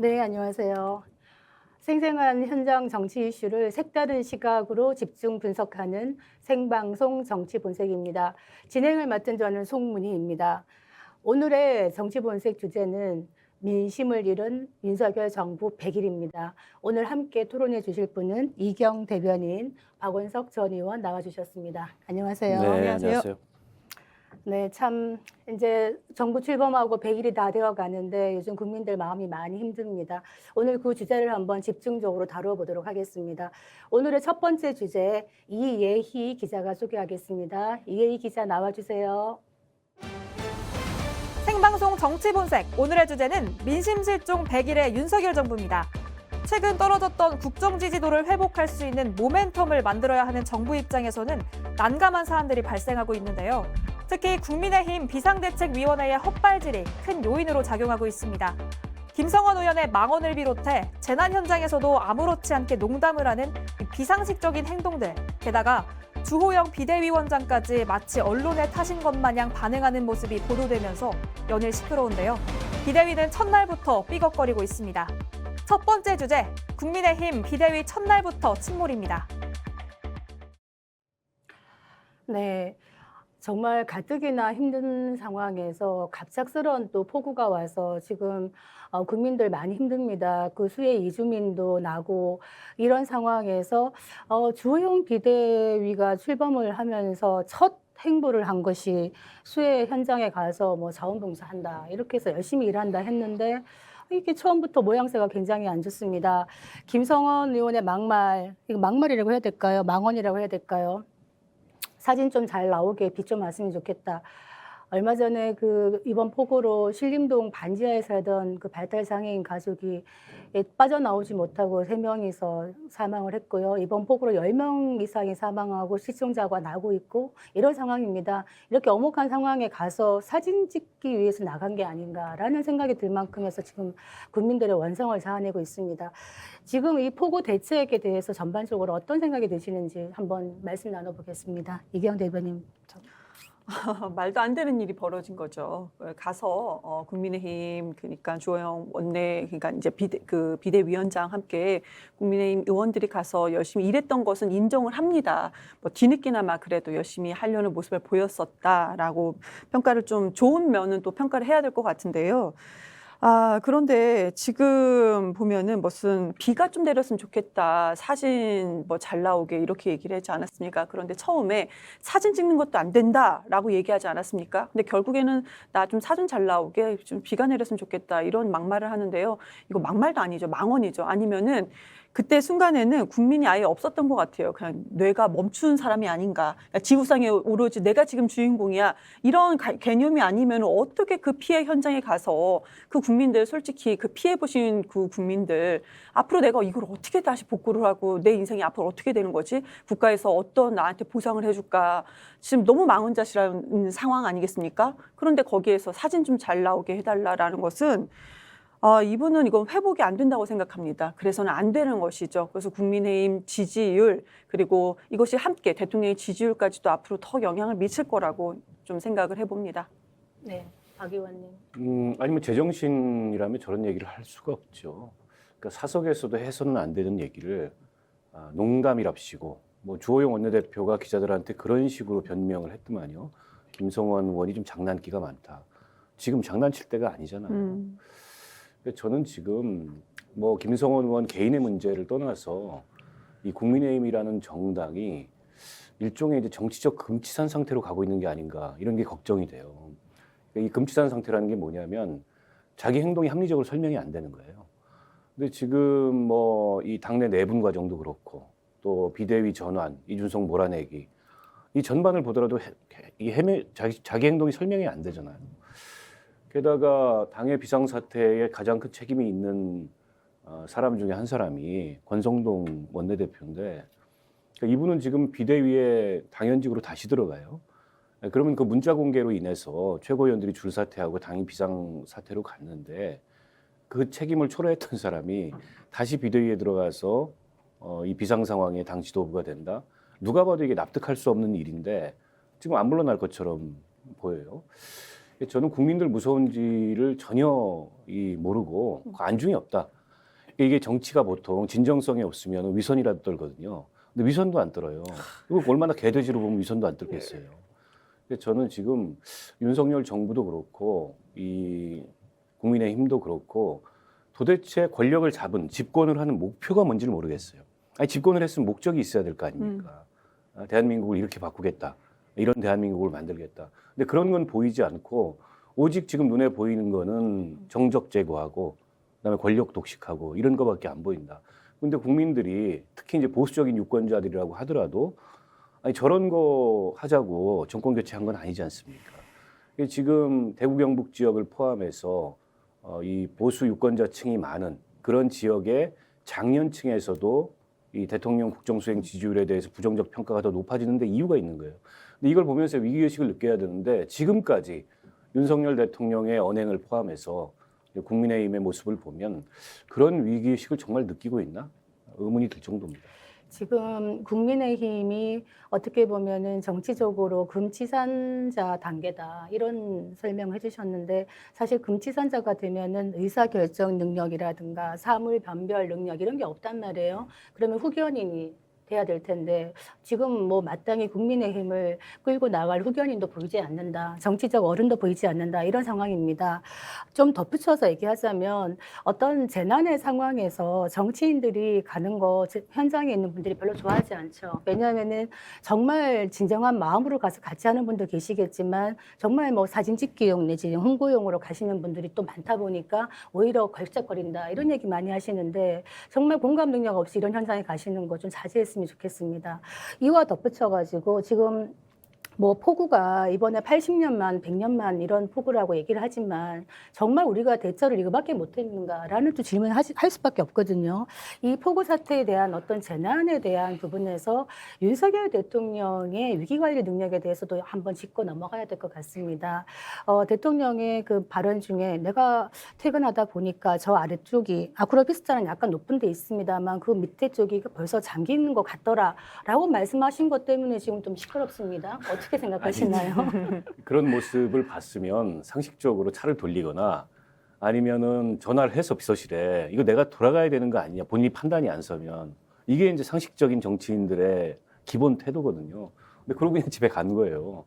네, 안녕하세요. 생생한 현장 정치 이슈를 색다른 시각으로 집중 분석하는 생방송 정치 본색입니다. 진행을 맡은 저는 송문희입니다. 오늘의 정치 본색 주제는 민심을 잃은 윤석열 정부 100일입니다. 오늘 함께 토론해 주실 분은 이경 대변인, 박원석 전 의원 나와주셨습니다. 안녕하세요. 네, 안녕하세요. 안녕하세요. 네, 참 이제 정부 출범하고 100일이 다 되어 가는데 요즘 국민들 마음이 많이 힘듭니다. 오늘 그 주제를 한번 집중적으로 다루어 보도록 하겠습니다. 오늘의 첫 번째 주제 이예희 기자가 소개하겠습니다. 이예희 기자 나와 주세요. 생방송 정치본색, 오늘의 주제는 민심 실종 100일의 윤석열 정부입니다. 최근 떨어졌던 국정 지지도를 회복할 수 있는 모멘텀을 만들어야 하는 정부 입장에서는 난감한 사안들이 발생하고 있는데요. 특히 국민의힘 비상대책위원회의 헛발질이 큰 요인으로 작용하고 있습니다. 김성원 의원의 망언을 비롯해 재난 현장에서도 아무렇지 않게 농담을 하는 비상식적인 행동들, 게다가 주호영 비대위원장까지 마치 언론의 탓인 것 마냥 반응하는 모습이 보도되면서 연일 시끄러운데요. 비대위는 첫날부터 삐걱거리고 있습니다. 첫 번째 주제, 국민의힘 비대위 첫날부터 침몰입니다. 네. 정말 가뜩이나 힘든 상황에서 갑작스러운 또 폭우가 와서 지금 국민들 많이 힘듭니다. 그 수해 이주민도 나고 이런 상황에서 주호영 비대위가 출범을 하면서 첫 행보를 한 것이 수해 현장에 가서 뭐 자원봉사한다 이렇게 해서 열심히 일한다 했는데 이게 처음부터 모양새가 굉장히 안 좋습니다. 김성원 의원의 막말, 이거 막말이라고 해야 될까요? 망언이라고 해야 될까요? 사진 좀 잘 나오게 빛 좀 왔으면 좋겠다. 얼마 전에 그 이번 폭우로 신림동 반지하에 살던 그 발달 장애인 가족이 빠져나오지 못하고 3명이서 사망을 했고요. 이번 폭우로 10명 이상이 사망하고 실종자가 나고 있고 이런 상황입니다. 이렇게 엄혹한 상황에 가서 사진 찍기 위해서 나간 게 아닌가라는 생각이 들 만큼 해서 지금 국민들의 원성을 자아내고 있습니다. 지금 이 폭우 대책에 대해서 전반적으로 어떤 생각이 드시는지 한번 말씀 나눠보겠습니다. 이경 대변인. 말도 안 되는 일이 벌어진 거죠. 가서 국민의힘 그러니까 주호영 원내 그러니까 이제 비대위원장 함께 국민의힘 의원들이 가서 열심히 일했던 것은 인정을 합니다. 뭐 뒤늦게나마 그래도 열심히 하려는 모습을 보였었다라고 평가를 좀 좋은 면은 또 평가를 해야 될 것 같은데요. 그런데 지금 보면은 무슨 비가 좀 내렸으면 좋겠다. 사진 뭐 잘 나오게 이렇게 얘기를 하지 않았습니까? 그런데 처음에 사진 찍는 것도 안 된다라고 얘기하지 않았습니까? 근데 결국에는 나 좀 사진 잘 나오게 좀 비가 내렸으면 좋겠다. 이런 막말을 하는데요. 이거 막말도 아니죠. 망언이죠. 아니면은 그때 순간에는 국민이 아예 없었던 것 같아요. 그냥 뇌가 멈춘 사람이 아닌가. 지구상에 오로지 내가 지금 주인공이야. 이런 개념이 아니면 어떻게 그 피해 현장에 가서 그 국민들 솔직히 그 피해 보신 그 국민들 앞으로 내가 이걸 어떻게 다시 복구를 하고 내 인생이 앞으로 어떻게 되는 거지? 국가에서 어떤 나한테 보상을 해줄까? 지금 너무 망언자실한 상황 아니겠습니까? 그런데 거기에서 사진 좀 잘 나오게 해달라라는 것은 이분은 이건 회복이 안 된다고 생각합니다. 그래서는 안 되는 것이죠. 그래서 국민의힘 지지율 그리고 이것이 함께 대통령의 지지율까지도 앞으로 더 영향을 미칠 거라고 좀 생각을 해봅니다. 네, 박 의원님. 아니면 제정신이라면 저런 얘기를 할 수가 없죠. 그러니까 사석에서도 해서는 안 되는 얘기를 농담이랍시고 뭐 주호영 원내대표가 기자들한테 그런 식으로 변명을 했더만요. 김성원 의원이 좀 장난기가 많다. 지금 장난칠 때가 아니잖아요. 저는 지금 뭐 김성원 의원 개인의 문제를 떠나서 이 국민의힘이라는 정당이 일종의 이제 정치적 금치산 상태로 가고 있는 게 아닌가 이런 게 걱정이 돼요. 이 금치산 상태라는 게 뭐냐면 자기 행동이 합리적으로 설명이 안 되는 거예요. 근데 지금 뭐 이 당내 내분 과정도 그렇고 또 비대위 전환, 이준석 몰아내기 이 전반을 보더라도 자기 행동이 설명이 안 되잖아요. 게다가 당의 비상사태에 가장 큰 책임이 있는 사람 중에 한 사람이 권성동 원내대표인데 그러니까 이분은 지금 비대위에 당연직으로 다시 들어가요. 그러면 그 문자 공개로 인해서 최고위원들이 줄사퇴하고 당이 비상사태로 갔는데 그 책임을 초래했던 사람이 다시 비대위에 들어가서 이 비상 상황에 당 지도부가 된다. 누가 봐도 이게 납득할 수 없는 일인데 지금 안 물러날 것처럼 보여요. 저는 국민들 무서운지를 전혀 모르고 안중이 없다. 이게 정치가 보통 진정성이 없으면 위선이라도 떨거든요. 근데 위선도 안 떨어요. 이거 얼마나 개돼지로 보면 위선도 안 떨겠어요. 근데 저는 지금 윤석열 정부도 그렇고 이 국민의힘도 그렇고 도대체 권력을 잡은 집권을 하는 목표가 뭔지를 모르겠어요. 아니 집권을 했으면 목적이 있어야 될 거 아닙니까? 대한민국을 이렇게 바꾸겠다. 이런 대한민국을 만들겠다. 근데 그런 건 보이지 않고 오직 지금 눈에 보이는 거는 정적 제거하고 그다음에 권력 독식하고 이런 거밖에 안 보인다. 근데 국민들이 특히 이제 보수적인 유권자들이라고 하더라도 아니 저런 거 하자고 정권 교체한 건 아니지 않습니까? 지금 대구 경북 지역을 포함해서 이 보수 유권자층이 많은 그런 지역의 장년층에서도 이 대통령 국정수행 지지율에 대해서 부정적 평가가 더 높아지는데 이유가 있는 거예요. 근데 이걸 보면서 위기의식을 느껴야 되는데 지금까지 윤석열 대통령의 언행을 포함해서 국민의힘의 모습을 보면 그런 위기의식을 정말 느끼고 있나? 의문이 들 정도입니다. 지금 국민의힘이 어떻게 보면은 정치적으로 금치산자 단계다 이런 설명을 해주셨는데 사실 금치산자가 되면은 의사결정 능력이라든가 사물 변별 능력 이런 게 없단 말이에요. 그러면 후견인이 돼야 될 텐데 지금 뭐 마땅히 국민의힘을 끌고 나갈 후견인도 보이지 않는다. 정치적 어른도 보이지 않는다. 이런 상황입니다. 좀 덧붙여서 얘기하자면 어떤 재난의 상황에서 정치인들이 가는 거 현장에 있는 분들이 별로 좋아하지 않죠. 왜냐하면은 정말 진정한 마음으로 가서 같이 하는 분도 계시겠지만 정말 뭐 사진 찍기용 내지 홍보용으로 가시는 분들이 또 많다 보니까 오히려 걸쩍거린다. 이런 얘기 많이 하시는데 정말 공감 능력 없이 이런 현장에 가시는 거 좀 자제했으면 좋겠습니다. 이와 덧붙여가지고 지금 뭐 폭우가 이번에 80년만, 100년만 이런 폭우라고 얘기를 하지만 정말 우리가 대처를 이거밖에 못했는가라는 또 질문을 할 수밖에 없거든요. 이 폭우 사태에 대한 어떤 재난에 대한 부분에서 윤석열 대통령의 위기관리 능력에 대해서도 한번 짚고 넘어가야 될 것 같습니다. 대통령의 그 발언 중에 내가 퇴근하다 보니까 저 아래쪽이 아크로비스타는 약간 높은 데 있습니다만 그 밑에 쪽이 벌써 잠기는 것 같더라라고 말씀하신 것 때문에 지금 좀 시끄럽습니다. 어떻게 생각하시나요? 그런 모습을 봤으면 상식적으로 차를 돌리거나 아니면은 전화를 해서 비서실에 이거 내가 돌아가야 되는 거 아니냐 본인이 판단이 안 서면 이게 이제 상식적인 정치인들의 기본 태도거든요. 근데 그러고 그냥 집에 간 거예요.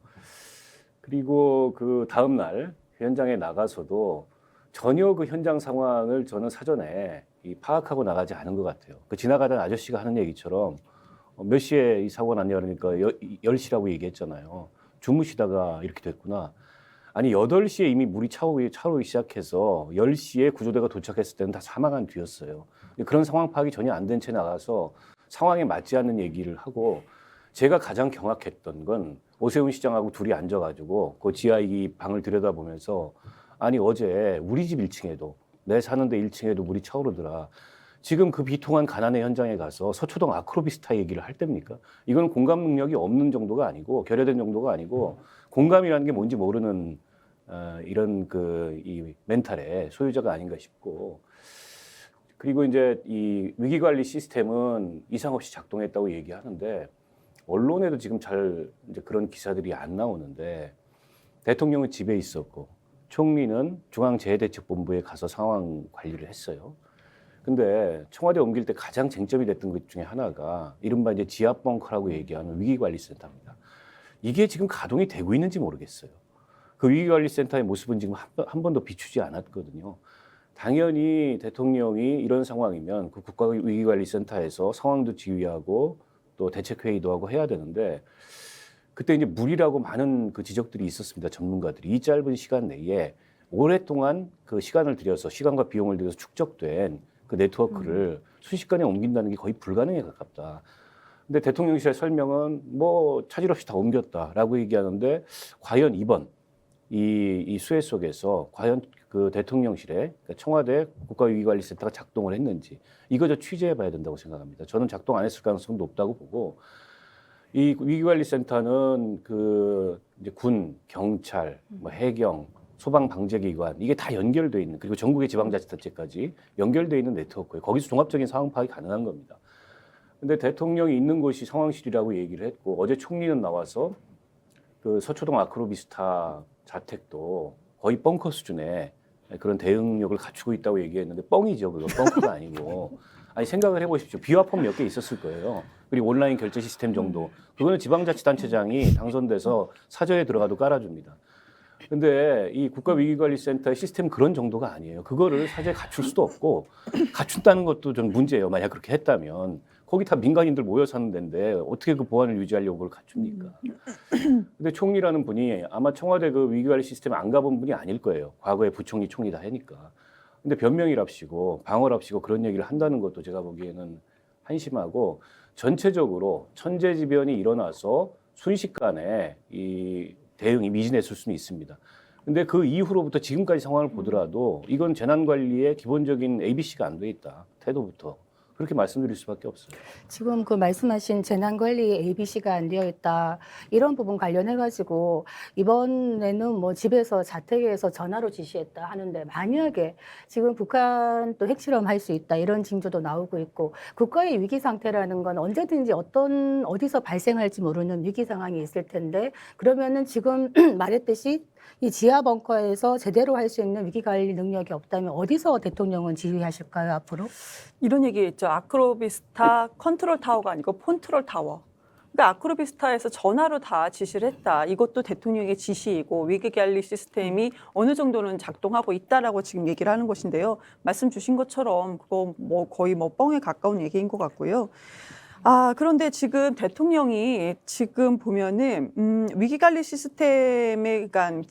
그리고 그 다음 날 현장에 나가서도 전혀 그 현장 상황을 저는 사전에 파악하고 나가지 않은 것 같아요. 그 지나가던 아저씨가 하는 얘기처럼 몇 시에 이 사고가 났냐 그러니까 10시라고 얘기했잖아요. 주무시다가 이렇게 됐구나. 아니 8시에 이미 물이 차오르기 시작해서 10시에 구조대가 도착했을 때는 다 사망한 뒤였어요. 그런 상황 파악이 전혀 안 된 채 나가서 상황에 맞지 않는 얘기를 하고 제가 가장 경악했던 건 오세훈 시장하고 둘이 앉아가지고 그 지하 이 방을 들여다보면서 아니 어제 우리 집 1층에도 내 사는데 1층에도 물이 차오르더라. 지금 그 비통한 가난의 현장에 가서 서초동 아크로비스타 얘기를 할 때입니까? 이건 공감 능력이 없는 정도가 아니고 결여된 정도가 아니고 공감이라는 게 뭔지 모르는 이런 이 멘탈의 소유자가 아닌가 싶고 그리고 이제 이 위기관리 시스템은 이상 없이 작동했다고 얘기하는데 언론에도 지금 잘 이제 그런 기사들이 안 나오는데 대통령은 집에 있었고 총리는 중앙재해대책본부에 가서 상황 관리를 했어요. 근데 청와대 옮길 때 가장 쟁점이 됐던 것 중에 하나가 이른바 이제 지하벙커라고 얘기하는 위기관리센터입니다. 이게 지금 가동이 되고 있는지 모르겠어요. 그 위기관리센터의 모습은 지금 한 번도 비추지 않았거든요. 당연히 대통령이 이런 상황이면 그 국가위기관리센터에서 상황도 지휘하고 또 대책회의도 하고 해야 되는데 그때 이제 무리라고 많은 그 지적들이 있었습니다. 전문가들이. 이 짧은 시간 내에 오랫동안 그 시간을 들여서 시간과 비용을 들여서 축적된 그 네트워크를 순식간에 옮긴다는 게 거의 불가능에 가깝다. 근데 대통령실의 설명은 뭐 차질 없이 다 옮겼다라고 얘기하는데 과연 이번 이 수해 속에서 과연 그 대통령실에 그러니까 청와대 국가위기관리센터가 작동을 했는지 이거 저 취재해봐야 된다고 생각합니다. 저는 작동 안 했을 가능성도 높다고 보고 이 위기관리센터는 그 이제 군, 경찰, 뭐 해경 소방방재기관 이게 다 연결돼 있는 그리고 전국의 지방자치단체까지 연결돼 있는 네트워크예요. 거기서 종합적인 상황 파악이 가능한 겁니다. 근데 대통령이 있는 곳이 상황실이라고 얘기를 했고 어제 총리는 나와서 그 서초동 아크로비스타 자택도 거의 벙커 수준의 그런 대응력을 갖추고 있다고 얘기했는데 뻥이죠. 그거 벙커가 아니고. 아니 생각을 해보십시오. 비화폰 몇 개 있었을 거예요. 그리고 온라인 결제 시스템 정도. 그거는 지방자치단체장이 당선돼서 사저에 들어가도 깔아줍니다. 근데 이 국가위기관리센터의 시스템 그런 정도가 아니에요. 그거를 사저에 갖출 수도 없고 갖춘다는 것도 좀 문제예요. 만약 그렇게 했다면. 거기 다 민간인들 모여 사는 데인데 어떻게 그 보안을 유지하려고 그걸 갖춥니까? 근데 총리라는 분이 아마 청와대 그 위기관리 시스템 안 가본 분이 아닐 거예요. 과거에 부총리 총리 다 하니까. 근데 변명이랍시고 방어랍시고 그런 얘기를 한다는 것도 제가 보기에는 한심하고 전체적으로 천재지변이 일어나서 순식간에 이 대응이 미진했을 수는 있습니다. 근데 그 이후로부터 지금까지 상황을 보더라도 이건 재난관리의 기본적인 ABC가 안 돼 있다. 태도부터. 그렇게 말씀드릴 수밖에 없어요. 지금 그 말씀하신 재난관리 ABC가 안 되어 있다. 이런 부분 관련해가지고 이번에는 뭐 집에서 자택에서 전화로 지시했다 하는데 만약에 지금 북한 또 핵실험 할 수 있다 이런 징조도 나오고 있고 국가의 위기 상태라는 건 언제든지 어디서 발생할지 모르는 위기 상황이 있을 텐데 그러면은 지금 말했듯이 이 지하 벙커에서 제대로 할 수 있는 위기 관리 능력이 없다면 어디서 대통령은 지휘하실까요 앞으로? 이런 얘기했죠. 아크로비스타 컨트롤 타워가 아니고 폰트롤 타워. 그러니까 아크로비스타에서 전화로 다 지시를 했다. 이것도 대통령의 지시이고 위기관리 시스템이 어느 정도는 작동하고 있다라고 지금 얘기를 하는 것인데요. 말씀 주신 것처럼 그거 뭐 거의 뭐 뻥에 가까운 얘기인 것 같고요. 그런데 지금 대통령이 지금 보면은 위기관리 시스템에 그러니까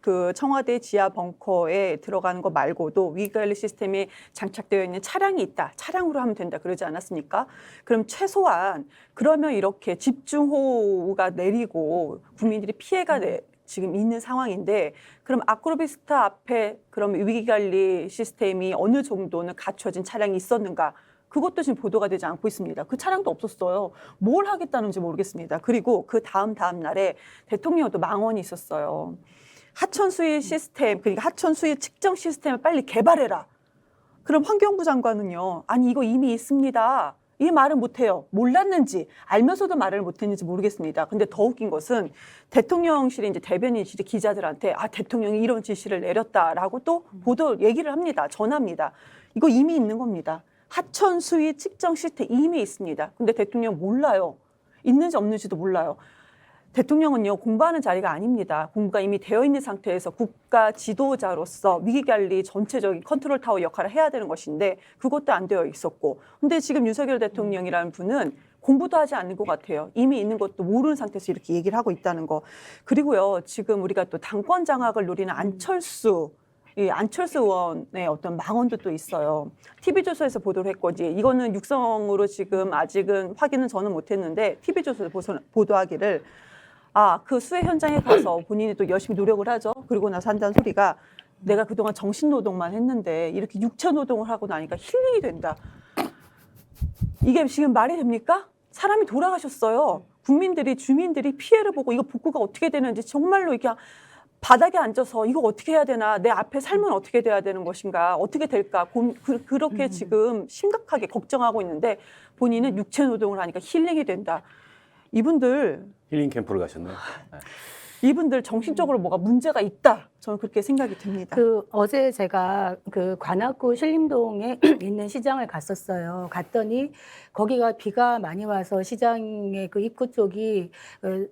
그 청와대 지하 벙커에 들어가는 거 말고도 위기관리 시스템에 장착되어 있는 차량이 있다. 차량으로 하면 된다. 그러지 않았습니까? 그럼 최소한 그러면 이렇게 집중호우가 내리고 국민들이 피해가 지금 있는 상황인데 그럼 아크로비스타 앞에 그럼 위기관리 시스템이 어느 정도는 갖춰진 차량이 있었는가? 그것도 지금 보도가 되지 않고 있습니다. 그 차량도 없었어요. 뭘 하겠다는지 모르겠습니다. 그리고 그 다음 날에 대통령도 망언이 있었어요. 하천 수위 시스템, 그러니까 하천 수위 측정 시스템을 빨리 개발해라. 그럼 환경부 장관은요. 아니 이거 이미 있습니다. 이 말을 못해요. 몰랐는지 알면서도 말을 못했는지 모르겠습니다. 근데 더 웃긴 것은 대통령실의 이제 대변인실이 기자들한테 대통령이 이런 지시를 내렸다라고 또 얘기를 합니다. 전합니다. 이거 이미 있는 겁니다. 하천 수위 측정 시스템 이미 있습니다. 근데 대통령 몰라요. 있는지 없는지도 몰라요. 대통령은요, 공부하는 자리가 아닙니다. 공부가 이미 되어 있는 상태에서 국가 지도자로서 위기관리 전체적인 컨트롤 타워 역할을 해야 되는 것인데 그것도 안 되어 있었고. 근데 지금 윤석열 대통령이라는 분은 공부도 하지 않는 것 같아요. 이미 있는 것도 모르는 상태에서 이렇게 얘기를 하고 있다는 거. 그리고요, 지금 우리가 또 당권 장악을 노리는 안철수 의원의 어떤 망언도 또 있어요. TV조선에서 보도를 했고, 이거는 육성으로 지금 아직은 확인은 저는 못했는데 TV조선에서 보도하기를 그 수해 현장에 가서 본인이 또 열심히 노력을 하죠. 그리고 나서 한다는 소리가 내가 그동안 정신노동만 했는데 이렇게 육체노동을 하고 나니까 힐링이 된다. 이게 지금 말이 됩니까? 사람이 돌아가셨어요. 주민들이 피해를 보고 이거 복구가 어떻게 되는지 정말로 이렇게 바닥에 앉아서 이거 어떻게 해야 되나, 내 앞에 삶은 어떻게 돼야 되는 것인가, 어떻게 될까, 그렇게 지금 심각하게 걱정하고 있는데 본인은 육체 노동을 하니까 힐링이 된다. 이분들 힐링 캠프를 가셨네요. 이분들 정신적으로 뭐가 문제가 있다. 저는 그렇게 생각이 듭니다. 어제 제가 관악구 신림동에 있는 시장을 갔었어요. 갔더니 거기가 비가 많이 와서 시장의 그 입구 쪽이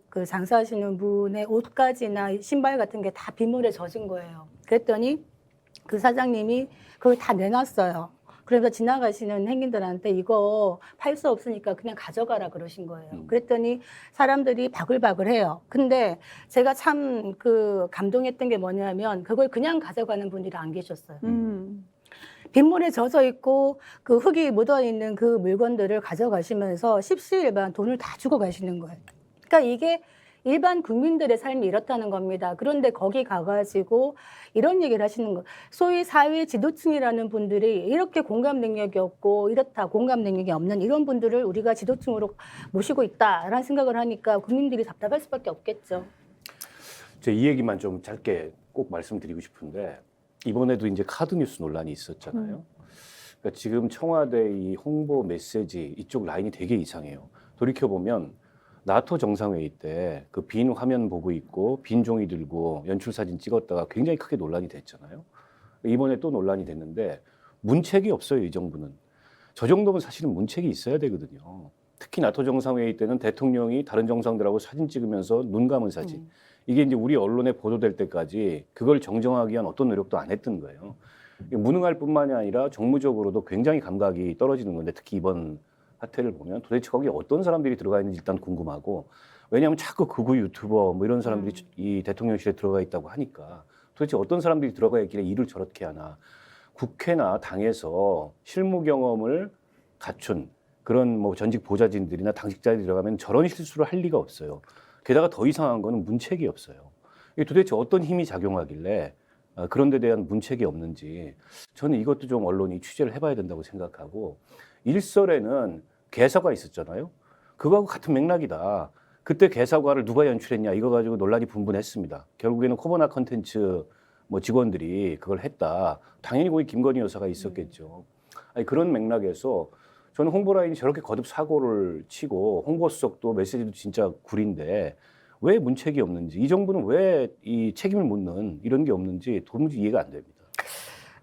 그 장사하시는 분의 옷가지나 신발 같은 게 다 빗물에 젖은 거예요. 그랬더니 그 사장님이 그걸 다 내놨어요. 그래서 지나가시는 행인들한테 이거 팔 수 없으니까 그냥 가져가라 그러신 거예요. 그랬더니 사람들이 바글바글해요. 근데 제가 참 감동했던 게 뭐냐면 그걸 그냥 가져가는 분들이 안 계셨어요. 빗물에 젖어 있고 그 흙이 묻어 있는 그 물건들을 가져가시면서 십시일반 돈을 다 주고 가시는 거예요. 그러니까 이게 일반 국민들의 삶이 이렇다는 겁니다. 그런데 거기 가가지고 이런 얘기를 하시는 거. 소위 사회 지도층이라는 분들이 이렇게 공감 능력이 없고 이렇다 공감 능력이 없는 이런 분들을 우리가 지도층으로 모시고 있다라는 생각을 하니까 국민들이 답답할 수밖에 없겠죠. 제가 이 얘기만 좀 짧게 꼭 말씀드리고 싶은데 이번에도 이제 카드 뉴스 논란이 있었잖아요. 그러니까 지금 청와대 이 홍보 메시지 이쪽 라인이 되게 이상해요. 돌이켜보면 나토 정상회의 때 그 빈 화면 보고 있고 빈 종이 들고 연출 사진 찍었다가 굉장히 크게 논란이 됐잖아요. 이번에 또 논란이 됐는데 문책이 없어요, 이 정부는. 저 정도면 사실은 문책이 있어야 되거든요. 특히 나토 정상회의 때는 대통령이 다른 정상들하고 사진 찍으면서 눈 감은 사진. 이게 이제 우리 언론에 보도될 때까지 그걸 정정하기 위한 어떤 노력도 안 했던 거예요. 무능할 뿐만이 아니라 정무적으로도 굉장히 감각이 떨어지는 건데 특히 이번 사태를 보면 도대체 거기에 어떤 사람들이 들어가 있는지 일단 궁금하고 왜냐하면 자꾸 극우 유튜버 뭐 이런 사람들이 이 대통령실에 들어가 있다고 하니까 도대체 어떤 사람들이 들어가 있길래 일을 저렇게 하나. 국회나 당에서 실무 경험을 갖춘 그런 뭐 전직 보좌진들이나 당직자들이 들어가면 저런 실수를 할 리가 없어요. 게다가 더 이상한 거는 문책이 없어요. 이게 도대체 어떤 힘이 작용하길래 그런 데 대한 문책이 없는지 저는 이것도 좀 언론이 취재를 해봐야 된다고 생각하고 일설에는 개사가 있었잖아요. 그거하고 같은 맥락이다. 그때 개사과를 누가 연출했냐 이거 가지고 논란이 분분했습니다. 결국에는 코보나 컨텐츠 뭐 직원들이 그걸 했다. 당연히 거기 김건희 여사가 있었겠죠. 아니, 그런 맥락에서 저는 홍보라인이 저렇게 거듭 사고를 치고 홍보수석도 메시지도 진짜 구린데 왜 문책이 없는지 이 정부는 왜 이 책임을 묻는 이런 게 없는지 도무지 이해가 안 됩니다.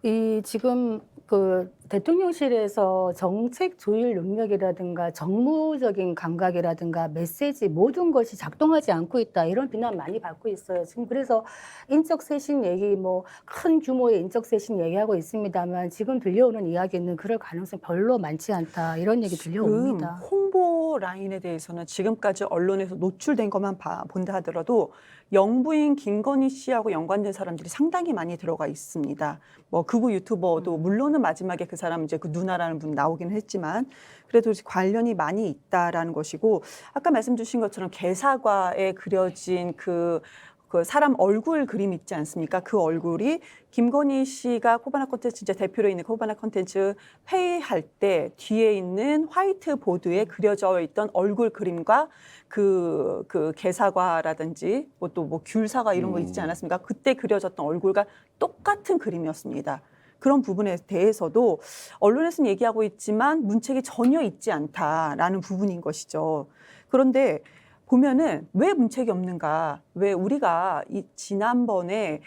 이 지금 그 대통령실에서 정책 조율 능력이라든가 정무적인 감각이라든가 메시지 모든 것이 작동하지 않고 있다 이런 비난 많이 받고 있어요. 지금 그래서 인적 쇄신 얘기 뭐 큰 규모의 인적 쇄신 얘기하고 있습니다만 지금 들려오는 이야기는 그럴 가능성이 별로 많지 않다 이런 얘기 들려옵니다. 홍보 라인에 대해서는 지금까지 언론에서 노출된 것만 본다 하더라도 영부인 김건희 씨하고 연관된 사람들이 상당히 많이 들어가 있습니다. 뭐 극우 유튜버도 물론은 마지막에 그 사람 이제 그 누나라는 분 나오긴 했지만 그래도 관련이 많이 있다라는 것이고 아까 말씀 주신 것처럼 개사과에 그려진 그 사람 얼굴 그림 있지 않습니까? 그 얼굴이 김건희 씨가 코바나 콘텐츠 이제 대표로 있는 코바나 콘텐츠 회의할 때 뒤에 있는 화이트 보드에 그려져 있던 얼굴 그림과 그 개사과라든지 뭐 귤사과 이런 거 있지 않았습니까? 그때 그려졌던 얼굴과 똑같은 그림이었습니다. 그런 부분에 대해서도 언론에서는 얘기하고 있지만 문책이 전혀 있지 않다라는 부분인 것이죠. 그런데 보면은 왜 문책이 없는가? 왜 우리가 이 지난번에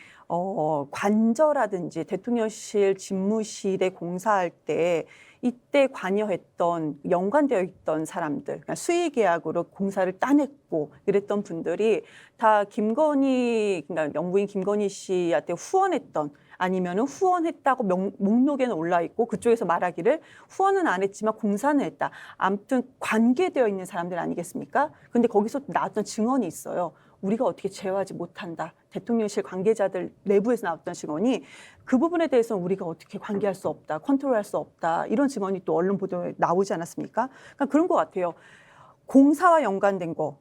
관저라든지 대통령실 집무실에 공사할 때 이때 관여했던 연관되어 있던 사람들, 그러니까 수의 계약으로 공사를 따냈고 이랬던 분들이 다 김건희, 그러니까 영부인 김건희 씨한테 후원했던 아니면은 후원했다고 목록에는 올라 있고 그쪽에서 말하기를 후원은 안 했지만 공사는 했다. 아무튼 관계되어 있는 사람들 아니겠습니까? 근데 거기서 나왔던 증언이 있어요. 우리가 어떻게 제어하지 못한다. 대통령실 관계자들 내부에서 나왔던 증언이 그 부분에 대해서는 우리가 어떻게 관계할 수 없다. 컨트롤할 수 없다. 이런 증언이 또 언론 보도에 나오지 않았습니까? 그러니까 그런 것 같아요. 공사와 연관된 거.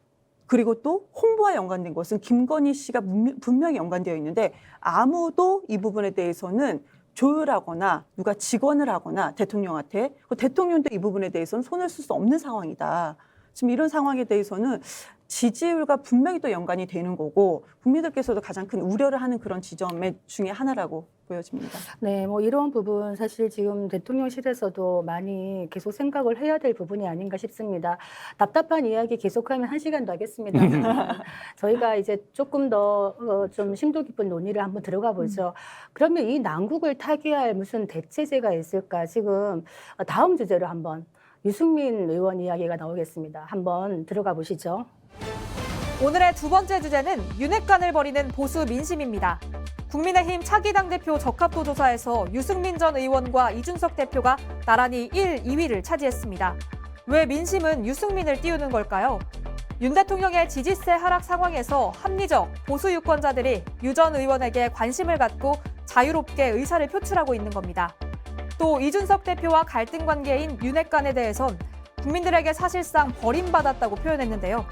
그리고 또 홍보와 연관된 것은 김건희 씨가 분명히 연관되어 있는데 아무도 이 부분에 대해서는 조율하거나 누가 직원을 하거나 대통령한테 대통령도 이 부분에 대해서는 손을 쓸 수 없는 상황이다. 지금 이런 상황에 대해서는 지지율과 분명히 또 연관이 되는 거고 국민들께서도 가장 큰 우려를 하는 그런 지점 중에 하나라고 보여집니다. 네, 뭐 이런 부분 사실 지금 대통령실에서도 많이 계속 생각을 해야 될 부분이 아닌가 싶습니다. 답답한 이야기 계속하면 1시간도 하겠습니다. 저희가 이제 조금 더 좀 심도 깊은 논의를 한번 들어가 보죠. 그러면 이 난국을 타개할 무슨 대체제가 있을까? 지금 다음 주제로 한번 유승민 의원 이야기가 나오겠습니다. 한번 들어가 보시죠. 오늘의 두 번째 주제는 윤핵관을 벌이는 보수 민심입니다. 국민의힘 차기 당대표 적합도 조사에서 유승민 전 의원과 이준석 대표가 나란히 1, 2위를 차지했습니다. 왜 민심은 유승민을 띄우는 걸까요? 윤 대통령의 지지세 하락 상황에서 합리적 보수 유권자들이 유 전 의원에게 관심을 갖고 자유롭게 의사를 표출하고 있는 겁니다. 또 이준석 대표와 갈등 관계인 윤핵관에 대해선 국민들에게 사실상 버림받았다고 표현했는데요.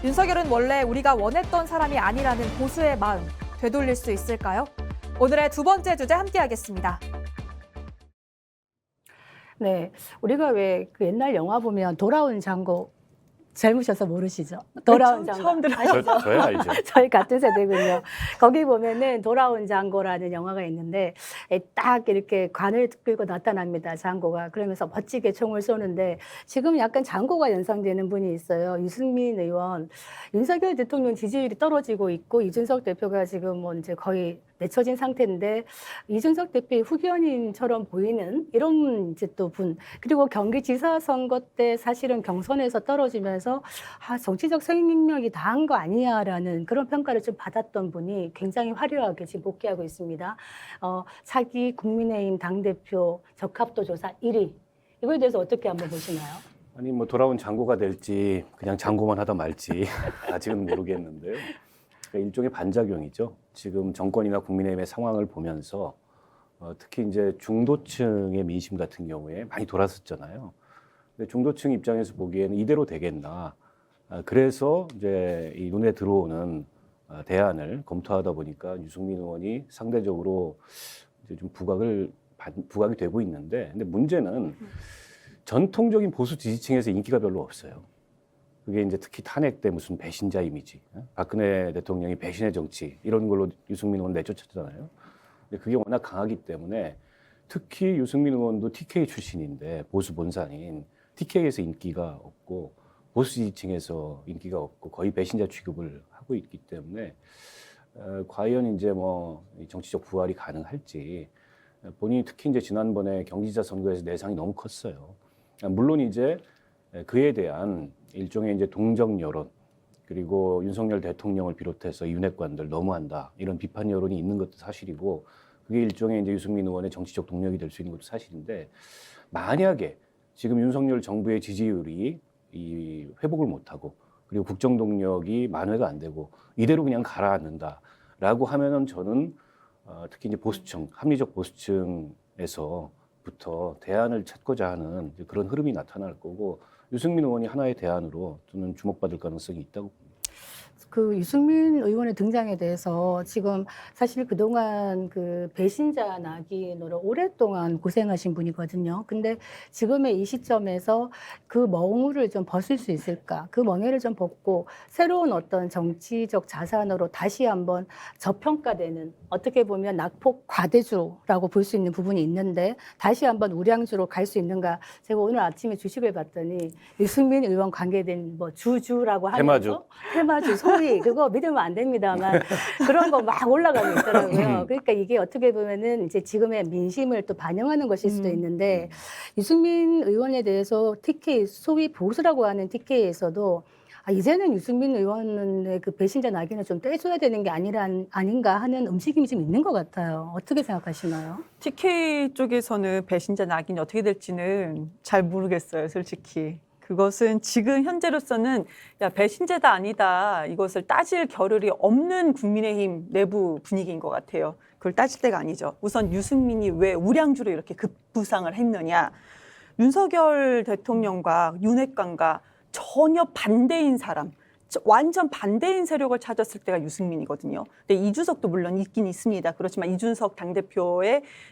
윤석열은 원래 우리가 원했던 사람이 아니라는 보수의 마음 되돌릴 수 있을까요? 오늘의 두 번째 주제 함께하겠습니다. 네, 우리가 왜 그 옛날 영화 보면 돌아온 장고 젊으셔서 모르시죠? 돌아온 처음 장고. 들어요. 저야 알죠. 저희 같은 세대군요. 거기 보면은 돌아온 장고라는 영화가 있는데 딱 이렇게 관을 끌고 나타납니다. 장고가. 그러면서 멋지게 총을 쏘는데 지금 약간 장고가 연상되는 분이 있어요. 유승민 의원. 윤석열 대통령 지지율이 떨어지고 있고 이준석 대표가 지금 뭐 이제 거의 내쳐진 상태인데 이준석 대표의 후견인처럼 보이는 이런 이제 또 분. 그리고 경기지사 선거 때 사실은 경선에서 떨어지면서 정치적 생명력이 다한 거 아니냐라는 그런 평가를 좀 받았던 분이 굉장히 화려하게 지금 복귀하고 있습니다. 차기 국민의힘 당대표 적합도 조사 1위. 이거에 대해서 어떻게 한번 보시나요? 아니 뭐 돌아온 장고가 될지 그냥 장고만 하다 말지 아직은 모르겠는데요. 그러니까 일종의 반작용이죠. 지금 정권이나 국민의힘의 상황을 보면서 특히 이제 중도층의 민심 같은 경우에 많이 돌았었잖아요. 근데 중도층 입장에서 보기에는 이대로 되겠나. 그래서 이제 이 눈에 들어오는 대안을 검토하다 보니까 유승민 의원이 상대적으로 이제 좀 부각이 되고 있는데, 근데 문제는 전통적인 보수 지지층에서 인기가 별로 없어요. 그게 이제 특히 탄핵 때 무슨 배신자 이미지, 박근혜 대통령이 배신의 정치 이런 걸로 유승민 의원 내쫓았잖아요. 근데 그게 워낙 강하기 때문에 특히 유승민 의원도 TK 출신인데 보수 본산인 TK에서 인기가 없고 보수 지지층에서 인기가 없고 거의 배신자 취급을 하고 있기 때문에 과연 이제 뭐 정치적 부활이 가능할지 본인이 특히 이제 지난번에 경기지사 선거에서 내상이 너무 컸어요. 물론 이제 그에 대한 일종의 이제 동정 여론 그리고 윤석열 대통령을 비롯해서 윤핵관들 너무한다 이런 비판 여론이 있는 것도 사실이고 그게 일종의 이제 유승민 의원의 정치적 동력이 될 수 있는 것도 사실인데 만약에 지금 윤석열 정부의 지지율이 이 회복을 못하고 그리고 국정 동력이 만회가 안 되고 이대로 그냥 가라앉는다라고 하면은 저는 특히 이제 보수층 합리적 보수층에서부터 대안을 찾고자 하는 그런 흐름이 나타날 거고. 유승민 의원이 하나의 대안으로 저는 주목받을 가능성이 있다고 봅니다. 그 유승민 의원의 등장에 대해서 지금 사실 그동안 그 배신자 낙인으로 오랫동안 고생하신 분이거든요. 근데 지금의 이 시점에서 그 멍울을 좀 벗을 수 있을까? 그 멍에를 좀 벗고 새로운 어떤 정치적 자산으로 다시 한번 저평가되는 어떻게 보면 낙폭 과대주라고 볼 수 있는 부분이 있는데 다시 한번 우량주로 갈 수 있는가? 제가 오늘 아침에 주식을 봤더니 유승민 의원 관계된 뭐 주주라고 하면서 테마주 소위 그거 믿으면 안 됩니다만 그런 거 막 올라가고 있더라고요. 그러니까 이게 어떻게 보면은 이제 지금의 민심을 또 반영하는 것일 수도 있는데 유승민 의원에 대해서 TK 소위 보수라고 하는 TK에서도 이제는 유승민 의원의 그 배신자 낙인을 좀 떼줘야 되는 게 아닌가 하는 움직임이 좀 있는 것 같아요. 어떻게 생각하시나요? TK 쪽에서는 배신자 낙인이 어떻게 될지는 잘 모르겠어요, 솔직히. 그것은 지금 현재로서는 배신자다 아니다 이것을 따질 겨를이 없는 국민의힘 내부 분위기인 것 같아요. 그걸 따질 때가 아니죠. 우선 유승민이 왜 우량주로 이렇게 급부상을 했느냐. 윤석열 대통령과 윤핵관과 전혀 반대인 사람, 완전 반대인 세력을 찾았을 때가 유승민이거든요. 근데 이준석도 물론 있긴 있습니다. 그렇지만 이준석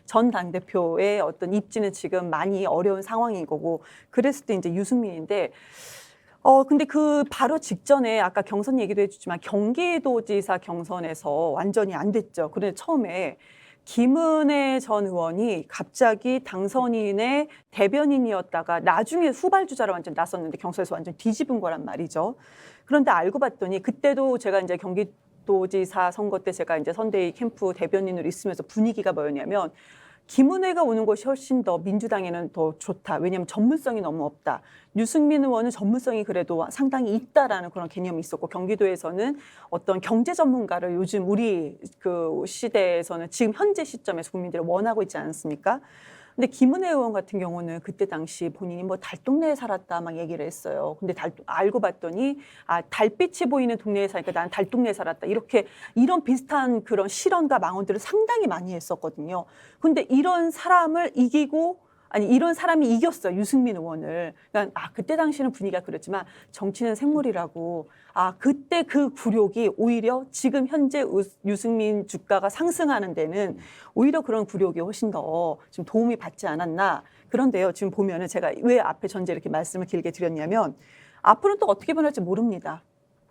전 당대표의 어떤 입지는 지금 많이 어려운 상황인 거고, 그랬을 때 이제 유승민인데, 근데 그 바로 직전에 아까 경선 얘기도 해주지만 경기도지사 경선에서 완전히 안 됐죠. 그런데 처음에 김은혜 전 의원이 갑자기 당선인의 대변인이었다가 나중에 후발주자로 완전 나섰는데 경선에서 완전 뒤집은 거란 말이죠. 그런데 알고 봤더니 그때도 제가 이제 경기도지사 선거 때 제가 이제 선대위 캠프 대변인으로 있으면서 분위기가 뭐였냐면 김은혜가 오는 것이 훨씬 더 민주당에는 더 좋다. 왜냐하면 전문성이 너무 없다. 유승민 의원은 전문성이 그래도 상당히 있다라는 그런 개념이 있었고 경기도에서는 어떤 경제 전문가를 요즘 우리 그 시대에서는 지금 현재 시점에서 국민들이 원하고 있지 않습니까? 근데 김은혜 의원 같은 경우는 그때 당시 본인이 뭐 달동네에 살았다 막 얘기를 했어요. 근데 알고 봤더니 달빛이 보이는 동네에 사니까 난 달동네에 살았다. 이런 비슷한 그런 실언과 망언들을 상당히 많이 했었거든요. 근데 이런 사람이 이겼어요. 유승민 의원을. 그러니까 그때 당시는 분위기가 그랬지만 정치는 생물이라고. 그때 그 굴욕이 오히려 지금 현재 유승민 주가가 상승하는 데는 오히려 그런 굴욕이 훨씬 더 좀 도움이 받지 않았나. 그런데요, 지금 보면은 제가 왜 앞에 전제 이렇게 말씀을 길게 드렸냐면 앞으로는 또 어떻게 변할지 모릅니다.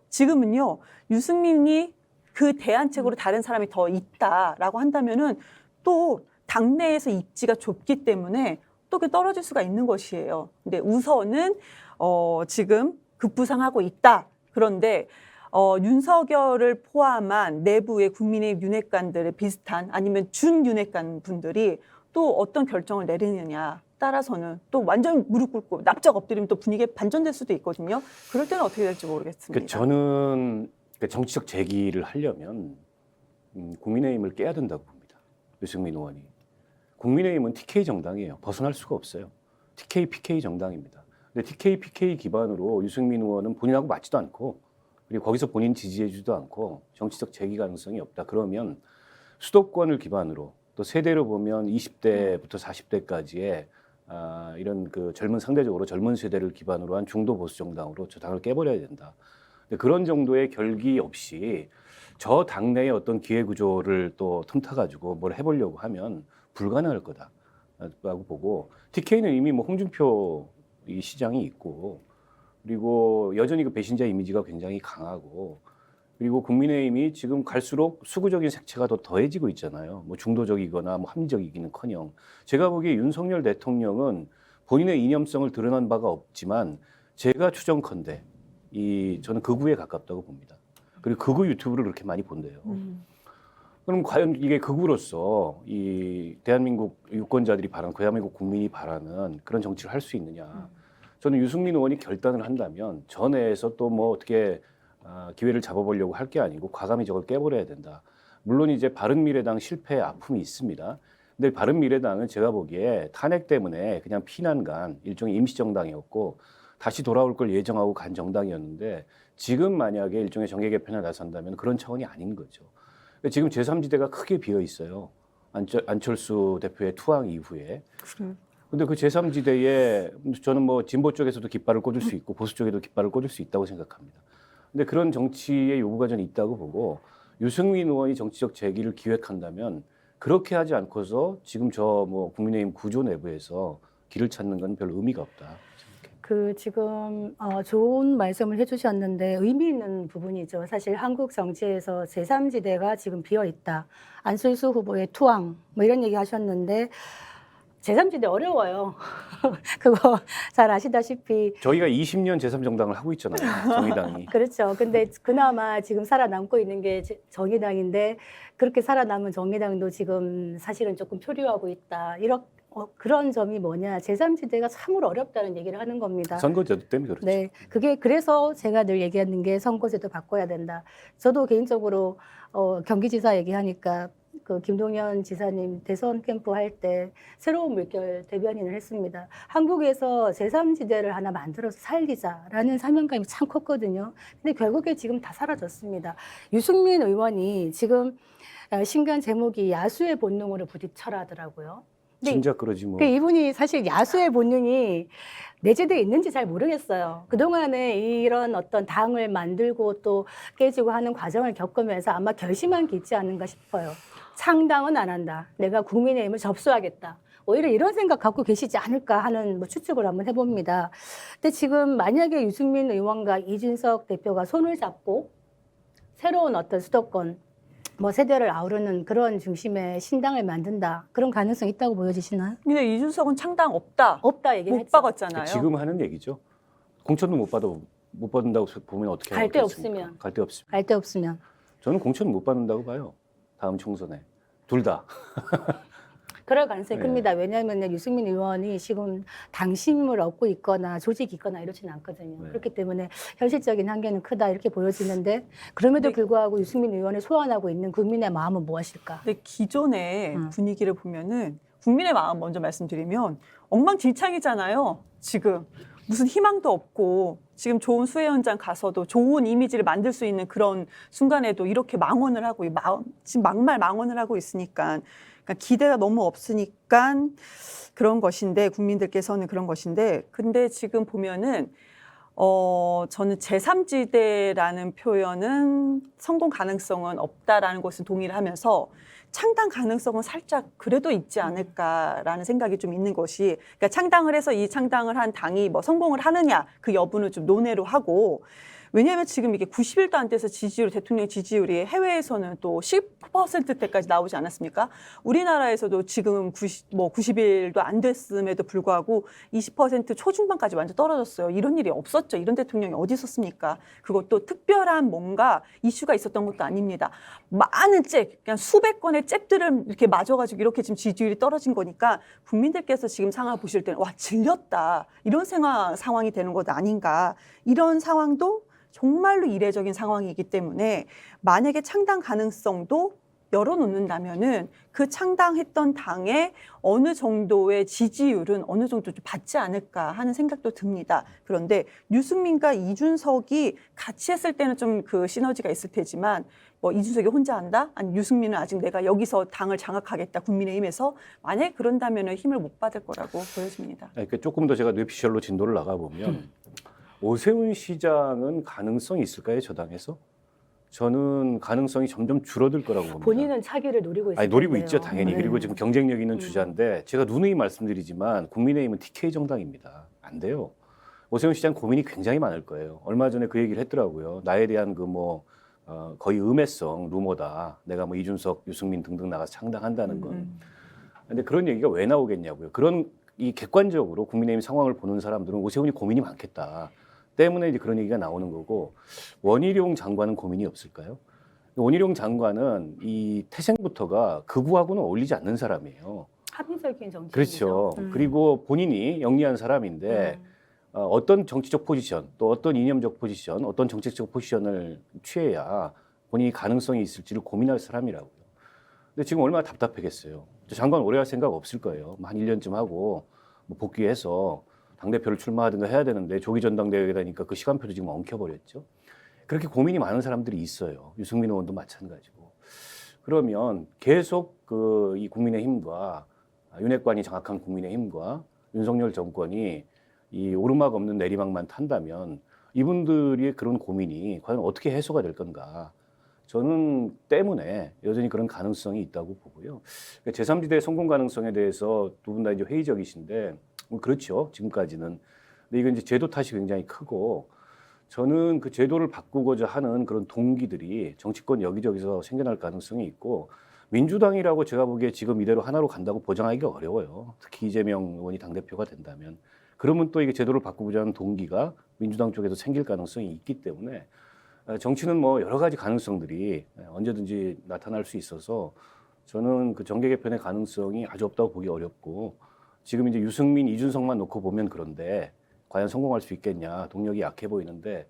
지금은요, 유승민이 그 대안책으로 다른 사람이 더 있다라고 한다면은 또 당내에서 입지가 좁기 때문에 또 그 떨어질 수가 있는 것이에요. 근데 우선은 지금 급부상하고 있다. 그런데 윤석열을 포함한 내부의 국민의힘 윤핵관들의 비슷한 아니면 준윤핵관 분들이 또 어떤 결정을 내리느냐 따라서는 또 완전 무릎 꿇고 납작 엎드리면 또 분위기가 반전될 수도 있거든요. 그럴 때는 어떻게 될지 모르겠습니다. 저는 정치적 재기를 하려면 국민의힘을 깨야 된다고 봅니다. 유승민 의원이. 국민의힘은 TK 정당이에요. 벗어날 수가 없어요. TK, PK 정당입니다. 근데 TK, PK 기반으로 유승민 의원은 본인하고 맞지도 않고 그리고 거기서 본인 지지해주지도 않고 정치적 재기 가능성이 없다. 그러면 수도권을 기반으로 또 세대로 보면 20대부터 40대까지의 이런 그 상대적으로 젊은 세대를 기반으로 한 중도 보수 정당으로 저 당을 깨버려야 된다. 근데 그런 정도의 결기 없이 저 당내의 어떤 기회 구조를 또 틈타가지고 뭘 해보려고 하면 불가능할 거다라고 보고 TK는 이미 뭐 홍준표 이 시장이 있고 그리고 여전히 그 배신자 이미지가 굉장히 강하고 그리고 국민의힘이 지금 갈수록 수구적인 색채가 더 더해지고 있잖아요. 뭐 중도적이거나 뭐 합리적이기는커녕 제가 보기에 윤석열 대통령은 본인의 이념성을 드러난 바가 없지만 제가 추정컨대 저는 극우에 가깝다고 봅니다. 그리고 극우 유튜브를 그렇게 많이 본대요. 그럼 과연 이게 극우로서 이 대한민국 유권자들이 대한민국 국민이 바라는 그런 정치를 할 수 있느냐? 저는 유승민 의원이 결단을 한다면 전에서 또 뭐 어떻게 기회를 잡아보려고 할 게 아니고 과감히 저걸 깨버려야 된다. 물론 이제 바른미래당 실패의 아픔이 있습니다. 근데 바른미래당은 제가 보기에 탄핵 때문에 그냥 피난간 일종의 임시정당이었고 다시 돌아올 걸 예정하고 간 정당이었는데 지금 만약에 일종의 정계 개편에 나선다면 그런 차원이 아닌 거죠. 지금 제3지대가 크게 비어 있어요. 안철수 대표의 투항 이후에. 근데 그 제3지대에 저는 뭐 진보 쪽에서도 깃발을 꽂을 수 있고 보수 쪽에도 깃발을 꽂을 수 있다고 생각합니다. 근데 그런 정치의 요구가 저는 있다고 보고 유승민 의원이 정치적 재기를 기획한다면 그렇게 하지 않고서 지금 저 뭐 국민의힘 구조 내부에서 길을 찾는 건 별 의미가 없다. 지금 좋은 말씀을 해주셨는데 의미 있는 부분이죠. 사실 한국 정치에서 제3지대가 지금 비어 있다. 안철수 후보의 투항 뭐 이런 얘기 하셨는데 제3지대 어려워요. 그거 잘 아시다시피. 저희가 20년 제3정당을 하고 있잖아요. 정의당이. 그렇죠. 근데 그나마 지금 살아남고 있는 게 정의당인데 그렇게 살아남은 정의당도 지금 사실은 조금 표류하고 있다. 그런 점이 뭐냐. 제3지대가 참으로 어렵다는 얘기를 하는 겁니다. 선거제도 때문에 그렇죠. 네. 그래서 제가 늘 얘기하는 게 선거제도 바꿔야 된다. 저도 개인적으로 경기지사 얘기하니까 그 김동연 지사님 대선 캠프 할 때 새로운 물결 대변인을 했습니다. 한국에서 제3지대를 하나 만들어서 살리자라는 사명감이 참 컸거든요. 근데 결국에 지금 다 사라졌습니다. 유승민 의원이 지금 신간 제목이 야수의 본능으로 부딪혀라 하더라고요. 진작 그러지 뭐. 이분이 사실 야수의 본능이 내재되어 있는지 잘 모르겠어요. 그동안에 이런 어떤 당을 만들고 또 깨지고 하는 과정을 겪으면서 아마 결심한 게 있지 않은가 싶어요. 창당은 안 한다. 내가 국민의힘을 접수하겠다. 오히려 이런 생각 갖고 계시지 않을까 하는 추측을 한번 해봅니다. 근데 지금 만약에 유승민 의원과 이준석 대표가 손을 잡고 새로운 어떤 수도권 세대를 아우르는 그런 중심의 신당을 만든다. 그런 가능성이 있다고 보여지시나요? 근데 이준석은 창당 없다. 없다 얘기를 못 했죠. 박았잖아요. 지금 하는 얘기죠. 공천도 못 받는다고 보면 어떻게 갈 데 하겠습니까? 없으면. 갈 데 없으면. 없으면. 저는 공천 못 받는다고 봐요. 다음 총선에. 둘 다. 그럴 가능성이 네. 큽니다. 왜냐하면 유승민 의원이 지금 당심을 얻고 있거나 조직이 있거나 이렇지는 않거든요. 네. 그렇기 때문에 현실적인 한계는 크다 이렇게 보여지는데 그럼에도 불구하고 유승민 의원을 소환하고 있는 국민의 마음은 무엇일까? 근데 기존의 분위기를 보면은 국민의 마음 먼저 말씀드리면 엉망진창이잖아요. 지금 무슨 희망도 없고 지금 좋은 수해 현장 가서도 좋은 이미지를 만들 수 있는 그런 순간에도 이렇게 망언을 하고 지금 막말 망언을 하고 있으니까 그러니까 기대가 너무 없으니까 그런 것인데 국민들께서는 그런 것인데 근데 지금 보면은 저는 제3지대라는 표현은 성공 가능성은 없다라는 것을 동의를 하면서 창당 가능성은 살짝 그래도 있지 않을까라는 생각이 좀 있는 것이, 그러니까 창당을 해서 이 창당을 한 당이 뭐 성공을 하느냐 그 여부는 좀 논외로 하고, 왜냐하면 지금 이게 90일도 안 돼서 대통령 지지율이 해외에서는 또 10%대까지 나오지 않았습니까? 우리나라에서도 지금 90일도 안 됐음에도 불구하고 20% 초중반까지 완전 떨어졌어요. 이런 일이 없었죠. 이런 대통령이 어디 있었습니까? 그것도 특별한 뭔가 이슈가 있었던 것도 아닙니다. 많은 그냥 수백 건의 잽들을 이렇게 맞아가지고 이렇게 지금 지지율이 떨어진 거니까 국민들께서 지금 상황을 보실 때는 와, 질렸다. 이런 상황이 되는 것 아닌가. 이런 상황도 정말로 이례적인 상황이기 때문에 만약에 창당 가능성도 열어놓는다면은 그 창당했던 당의 어느 정도의 지지율은 어느 정도 좀 받지 않을까 하는 생각도 듭니다. 그런데 유승민과 이준석이 같이 했을 때는 좀 그 시너지가 있을 테지만 뭐 이준석이 혼자 한다? 아니 유승민은 아직 내가 여기서 당을 장악하겠다 국민의힘에서, 만약에 그런다면은 힘을 못 받을 거라고 보여집니다. 그러니까 조금 더 제가 뇌피셜로 진도를 나가보면 오세훈 시장은 가능성이 있을까요, 저 당에서? 저는 가능성이 점점 줄어들 거라고 봅니다. 본인은 차기를 노리고 있어요. 아니, 노리고 있죠, 당연히. 네. 그리고 지금 경쟁력 있는 주자인데 제가 누누이 말씀드리지만 국민의힘은 TK 정당입니다. 안 돼요. 오세훈 시장 고민이 굉장히 많을 거예요. 얼마 전에 그 얘기를 했더라고요. 나에 대한 거의 음해성, 루머다. 내가 뭐 이준석, 유승민 등등 나가서 창당한다는 건. 근데 그런 얘기가 왜 나오겠냐고요. 이 객관적으로 국민의힘 상황을 보는 사람들은 오세훈이 고민이 많겠다 때문에 이제 그런 얘기가 나오는 거고, 원희룡 장관은 고민이 없을까요? 원희룡 장관은 이 태생부터가 극우하고는 어울리지 않는 사람이에요. 합리적인 정치인이죠. 그렇죠. 그리고 본인이 영리한 사람인데 어떤 정치적 포지션, 또 어떤 이념적 포지션, 어떤 정책적 포지션을 취해야 본인이 가능성이 있을지를 고민할 사람이라고요. 근데 지금 얼마나 답답하겠어요. 장관 오래 할 생각 없을 거예요. 한 1년쯤 하고 뭐 복귀해서 당대표를 출마하든가 해야 되는데 조기 전당대회가 되니까 그 시간표도 지금 엉켜버렸죠. 그렇게 고민이 많은 사람들이 있어요. 유승민 의원도 마찬가지고. 그러면 계속 이 국민의힘과 윤핵관이 장악한 국민의힘과 윤석열 정권이 이 오르막 없는 내리막만 탄다면 이분들의 그런 고민이 과연 어떻게 해소가 될 건가. 저는 때문에 여전히 그런 가능성이 있다고 보고요. 제3지대 성공 가능성에 대해서 두 분 다 이제 회의적이신데, 그렇죠. 지금까지는. 근데 이건 이제 제도 탓이 굉장히 크고, 저는 그 제도를 바꾸고자 하는 그런 동기들이 정치권 여기저기서 생겨날 가능성이 있고, 민주당이라고 제가 보기에 지금 이대로 하나로 간다고 보장하기가 어려워요. 특히 이재명 의원이 당대표가 된다면. 그러면 또 이게 제도를 바꾸고자 하는 동기가 민주당 쪽에서 생길 가능성이 있기 때문에 정치는 뭐 여러 가지 가능성들이 언제든지 나타날 수 있어서 저는 그 정계 개편의 가능성이 아주 없다고 보기 어렵고, 지금 이제 유승민, 이준석만 놓고 보면 그런데 과연 성공할 수 있겠냐, 동력이 약해 보이는데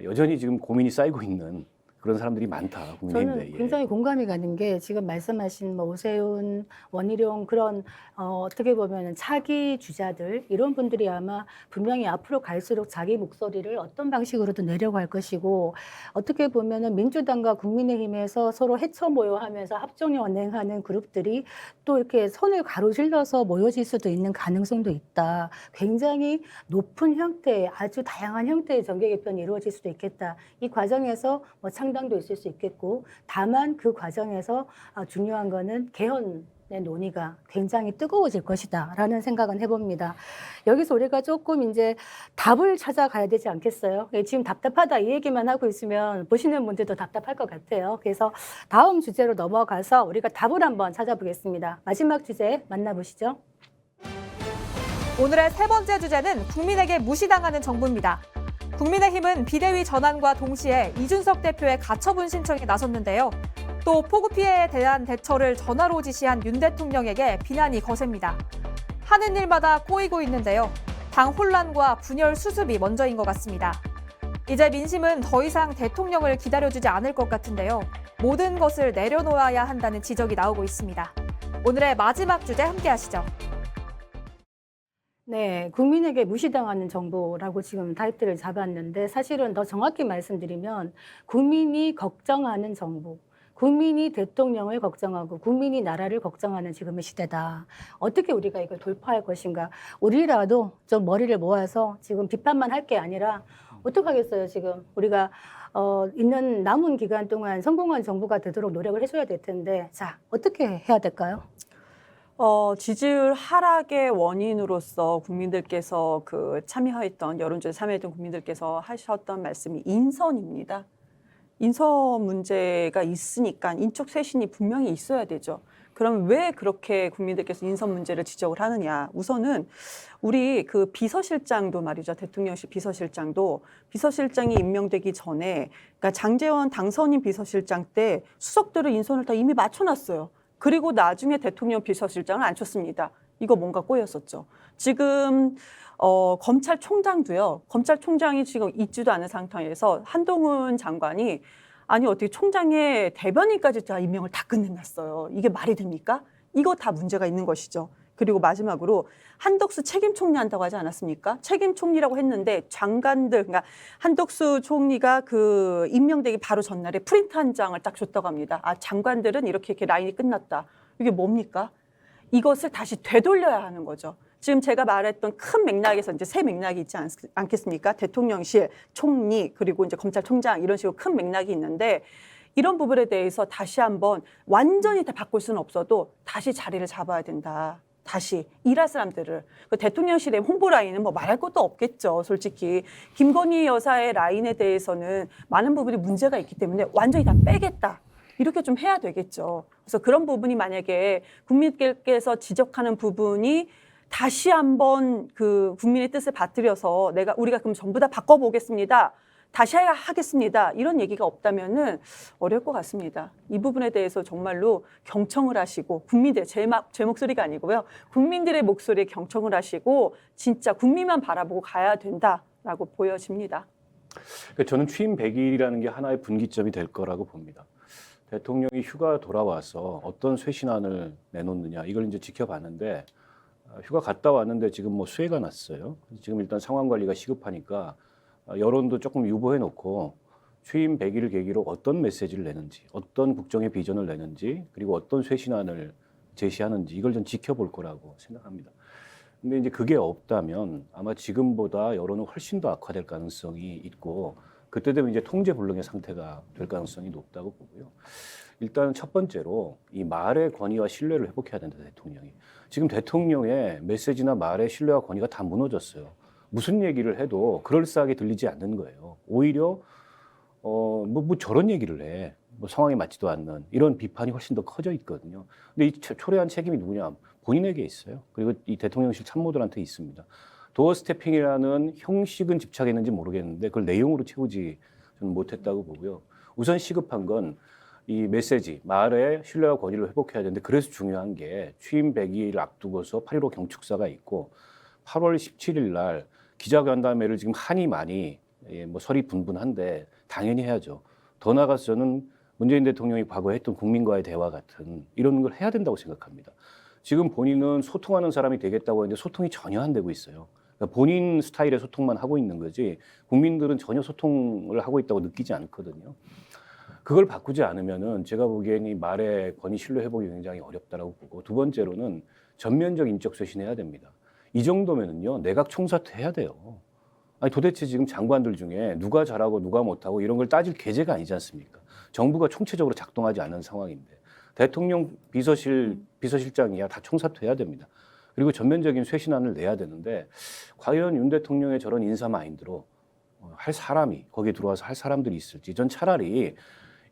여전히 지금 고민이 쌓이고 있는 그런 사람들이 많다, 국민의힘 저는 내에. 굉장히 공감이 가는 게 지금 말씀하신 뭐 오세훈, 원희룡 그런 어떻게 보면 차기 주자들 이런 분들이 아마 분명히 앞으로 갈수록 자기 목소리를 어떤 방식으로든 내려고 할 것이고, 어떻게 보면은 민주당과 국민의힘에서 서로 해쳐 모여하면서 합종 연행하는 그룹들이 또 이렇게 선을 가로질러서 모여질 수도 있는 가능성도 있다. 굉장히 높은 형태의 아주 다양한 형태의 정계 개편이 이루어질 수도 있겠다. 이 과정에서 뭐 창당도 있을 수 있겠고, 다만 그 과정에서 중요한 거는 개헌의 논의가 굉장히 뜨거워질 것이다라는 생각은 해봅니다. 여기서 우리가 조금 이제 답을 찾아가야 되지 않겠어요? 지금 답답하다 이 얘기만 하고 있으면 보시는 분들도 답답할 것 같아요. 그래서 다음 주제로 넘어가서 우리가 답을 한번 찾아보겠습니다. 마지막 주제 만나보시죠. 오늘의 세 번째 주제는 국민에게 무시당하는 정부입니다. 국민의힘은 비대위 전환과 동시에 이준석 대표의 가처분 신청에 나섰는데요. 또 폭우 피해에 대한 대처를 전화로 지시한 윤 대통령에게 비난이 거셉니다. 하는 일마다 꼬이고 있는데요. 당 혼란과 분열 수습이 먼저인 것 같습니다. 이제 민심은 더 이상 대통령을 기다려주지 않을 것 같은데요. 모든 것을 내려놓아야 한다는 지적이 나오고 있습니다. 오늘의 마지막 주제 함께 하시죠. 네, 국민에게 무시당하는 정부라고 지금 타이틀을 잡았는데, 사실은 더 정확히 말씀드리면 국민이 걱정하는 정부, 국민이 대통령을 걱정하고 국민이 나라를 걱정하는 지금의 시대다. 어떻게 우리가 이걸 돌파할 것인가. 우리라도 좀 머리를 모아서 지금 비판만 할 게 아니라 어떡하겠어요, 지금. 우리가 있는 남은 기간 동안 성공한 정부가 되도록 노력을 해줘야 될 텐데, 자, 어떻게 해야 될까요? 지지율 하락의 원인으로서 국민들께서 참여했던, 여론조사에 참여했던 국민들께서 하셨던 말씀이 인선입니다. 인선 문제가 있으니까 인적 쇄신이 분명히 있어야 되죠. 그럼 왜 그렇게 국민들께서 인선 문제를 지적을 하느냐. 우선은 우리 비서실장도 말이죠. 대통령실 비서실장도 비서실장이 임명되기 전에, 그러니까 장제원 당선인 비서실장 때 수석들을 인선을 다 이미 맞춰놨어요. 그리고 나중에 대통령 비서실장을 앉혔습니다. 이거 뭔가 꼬였었죠. 지금 검찰총장도요. 검찰총장이 지금 있지도 않은 상태에서 한동훈 장관이 아니 어떻게 총장의 대변인까지 다 임명을 다 끝내놨어요. 이게 말이 됩니까? 이거 다 문제가 있는 것이죠. 그리고 마지막으로 한덕수 책임 총리 한다고 하지 않았습니까? 책임 총리라고 했는데 장관들, 그러니까 한덕수 총리가 임명되기 바로 전날에 프린트 한 장을 딱 줬다고 합니다. 아, 장관들은 이렇게 라인이 끝났다. 이게 뭡니까? 이것을 다시 되돌려야 하는 거죠. 지금 제가 말했던 큰 맥락에서 이제 세 맥락이 있지 않겠습니까? 대통령실, 총리, 그리고 이제 검찰총장 이런 식으로 큰 맥락이 있는데 이런 부분에 대해서 다시 한번 완전히 다 바꿀 수는 없어도 다시 자리를 잡아야 된다. 다시 일할 사람들을. 대통령실의 홍보 라인은 뭐 말할 것도 없겠죠. 솔직히 김건희 여사의 라인에 대해서는 많은 부분이 문제가 있기 때문에 완전히 다 빼겠다. 이렇게 좀 해야 되겠죠. 그래서 그런 부분이 만약에 국민께서 지적하는 부분이 다시 한번 국민의 뜻을 받들여서 우리가 그럼 전부 다 바꿔보겠습니다. 다시 하겠습니다. 이런 얘기가 없다면은 어려울 것 같습니다. 이 부분에 대해서 정말로 경청을 하시고 국민들, 제 목소리가 아니고요. 국민들의 목소리에 경청을 하시고 진짜 국민만 바라보고 가야 된다라고 보여집니다. 그러니까 저는 취임 100일이라는 게 하나의 분기점이 될 거라고 봅니다. 대통령이 휴가 돌아와서 어떤 쇄신안을 내놓느냐 이걸 이제 지켜봤는데 휴가 갔다 왔는데 지금 뭐 수해가 났어요. 지금 일단 상황 관리가 시급하니까 여론도 조금 유보해 놓고 취임 100일을 계기로 어떤 메시지를 내는지, 어떤 국정의 비전을 내는지, 그리고 어떤 쇄신안을 제시하는지 이걸 좀 지켜볼 거라고 생각합니다. 근데 이제 그게 없다면 아마 지금보다 여론은 훨씬 더 악화될 가능성이 있고 그때 되면 이제 통제불능의 상태가 될 가능성이 높다고 보고요. 일단 첫 번째로 이 말의 권위와 신뢰를 회복해야 된다, 대통령이. 지금 대통령의 메시지나 말의 신뢰와 권위가 다 무너졌어요. 무슨 얘기를 해도 그럴싸하게 들리지 않는 거예요. 오히려 뭐 저런 얘기를 해. 뭐 상황에 맞지도 않는 이런 비판이 훨씬 더 커져 있거든요. 근데 이 초래한 책임이 누구냐? 본인에게 있어요. 그리고 이 대통령실 참모들한테 있습니다. 도어 스태핑이라는 형식은 집착했는지 모르겠는데 그걸 내용으로 채우지 저는 못했다고 보고요. 우선 시급한 건 이 메시지, 말의 신뢰와 권위를 회복해야 되는데 그래서 중요한 게 취임 100일 앞두고서 8.15 경축사가 있고 8월 17일 날 기자간담회를 지금 한이 많이 뭐 설이 분분한데 당연히 해야죠. 더 나아가서 저는 문재인 대통령이 과거에 했던 국민과의 대화 같은 이런 걸 해야 된다고 생각합니다. 지금 본인은 소통하는 사람이 되겠다고 했는데 소통이 전혀 안 되고 있어요. 그러니까 본인 스타일의 소통만 하고 있는 거지 국민들은 전혀 소통을 하고 있다고 느끼지 않거든요. 그걸 바꾸지 않으면은 제가 보기엔 이 말의 권위 신뢰 회복이 굉장히 어렵다라고 보고 두 번째로는 전면적 인적 쇄신해야 됩니다. 이 정도면은요 내각 총사퇴해야 돼요. 아니 도대체 지금 장관들 중에 누가 잘하고 누가 못하고 이런 걸 따질 계제가 아니지 않습니까? 정부가 총체적으로 작동하지 않은 상황인데 대통령 비서실장이야 다 총사퇴해야 됩니다. 그리고 전면적인 쇄신안을 내야 되는데 과연 윤 대통령의 저런 인사 마인드로 할 사람이 거기에 들어와서 할 사람들이 있을지 전 차라리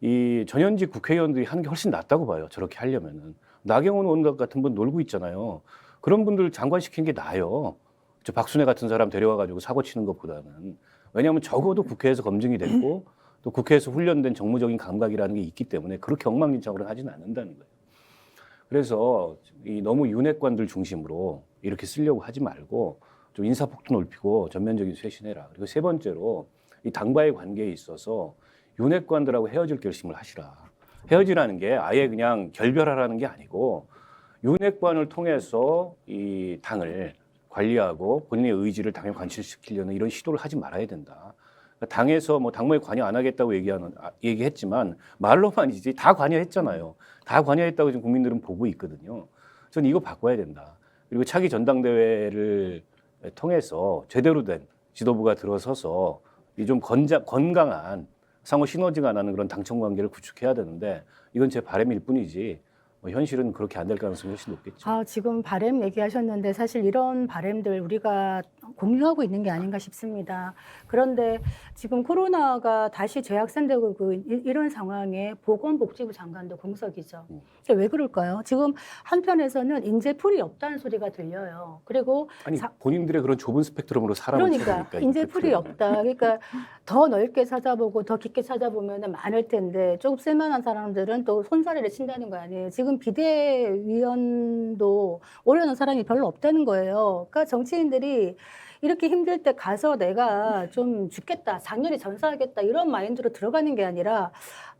이 전현직 국회의원들이 하는 게 훨씬 낫다고 봐요. 저렇게 하려면은 나경원 의원 같은 분 놀고 있잖아요. 그런 분들 장관시키는 게 나아요. 저 박순애 같은 사람 데려와가지고 사고 치는 것보다는. 왜냐하면 적어도 국회에서 검증이 됐고 또 국회에서 훈련된 정무적인 감각이라는 게 있기 때문에 그렇게 엉망진창으로 하지는 않는다는 거예요. 그래서 이 너무 윤핵관들 중심으로 이렇게 쓰려고 하지 말고 좀 인사폭도 넓히고 전면적인 쇄신해라. 그리고 세 번째로 이 당과의 관계에 있어서 윤핵관들하고 헤어질 결심을 하시라. 헤어지라는 게 아예 그냥 결별하라는 게 아니고 윤핵관을 통해서 이 당을 관리하고 본인의 의지를 당에 관철시키려는 이런 시도를 하지 말아야 된다. 당에서 뭐 당무에 관여 안 하겠다고 얘기했지만 말로만이지 다 관여했잖아요. 다 관여했다고 지금 국민들은 보고 있거든요. 저는 이거 바꿔야 된다. 그리고 차기 전당대회를 통해서 제대로 된 지도부가 들어서서 이 좀 건강한 상호 시너지가 나는 그런 당청 관계를 구축해야 되는데 이건 제 바람일 뿐이지 뭐 현실은 그렇게 안 될 가능성이 훨씬 높겠죠. 지금 바램 얘기하셨는데 사실 이런 바램들 우리가 공유하고 있는 게 아닌가 싶습니다. 그런데 지금 코로나가 다시 재확산되고 이런 상황에 보건복지부 장관도 공석이죠. 왜 그럴까요? 지금 한편에서는 인재풀이 없다는 소리가 들려요. 그리고 아니 본인들의 그런 좁은 스펙트럼으로 사람을 그러니까 찾으니까 인재풀이 없다. 그러니까 더 넓게 찾아보고 더 깊게 찾아보면 많을 텐데 조금 쓸만한 사람들은 또 손사래를 친다는 거 아니에요. 지금 비대위원도 오려는 사람이 별로 없다는 거예요. 그러니까 정치인들이 이렇게 힘들 때 가서 내가 좀 죽겠다, 장렬히 전사하겠다 이런 마인드로 들어가는 게 아니라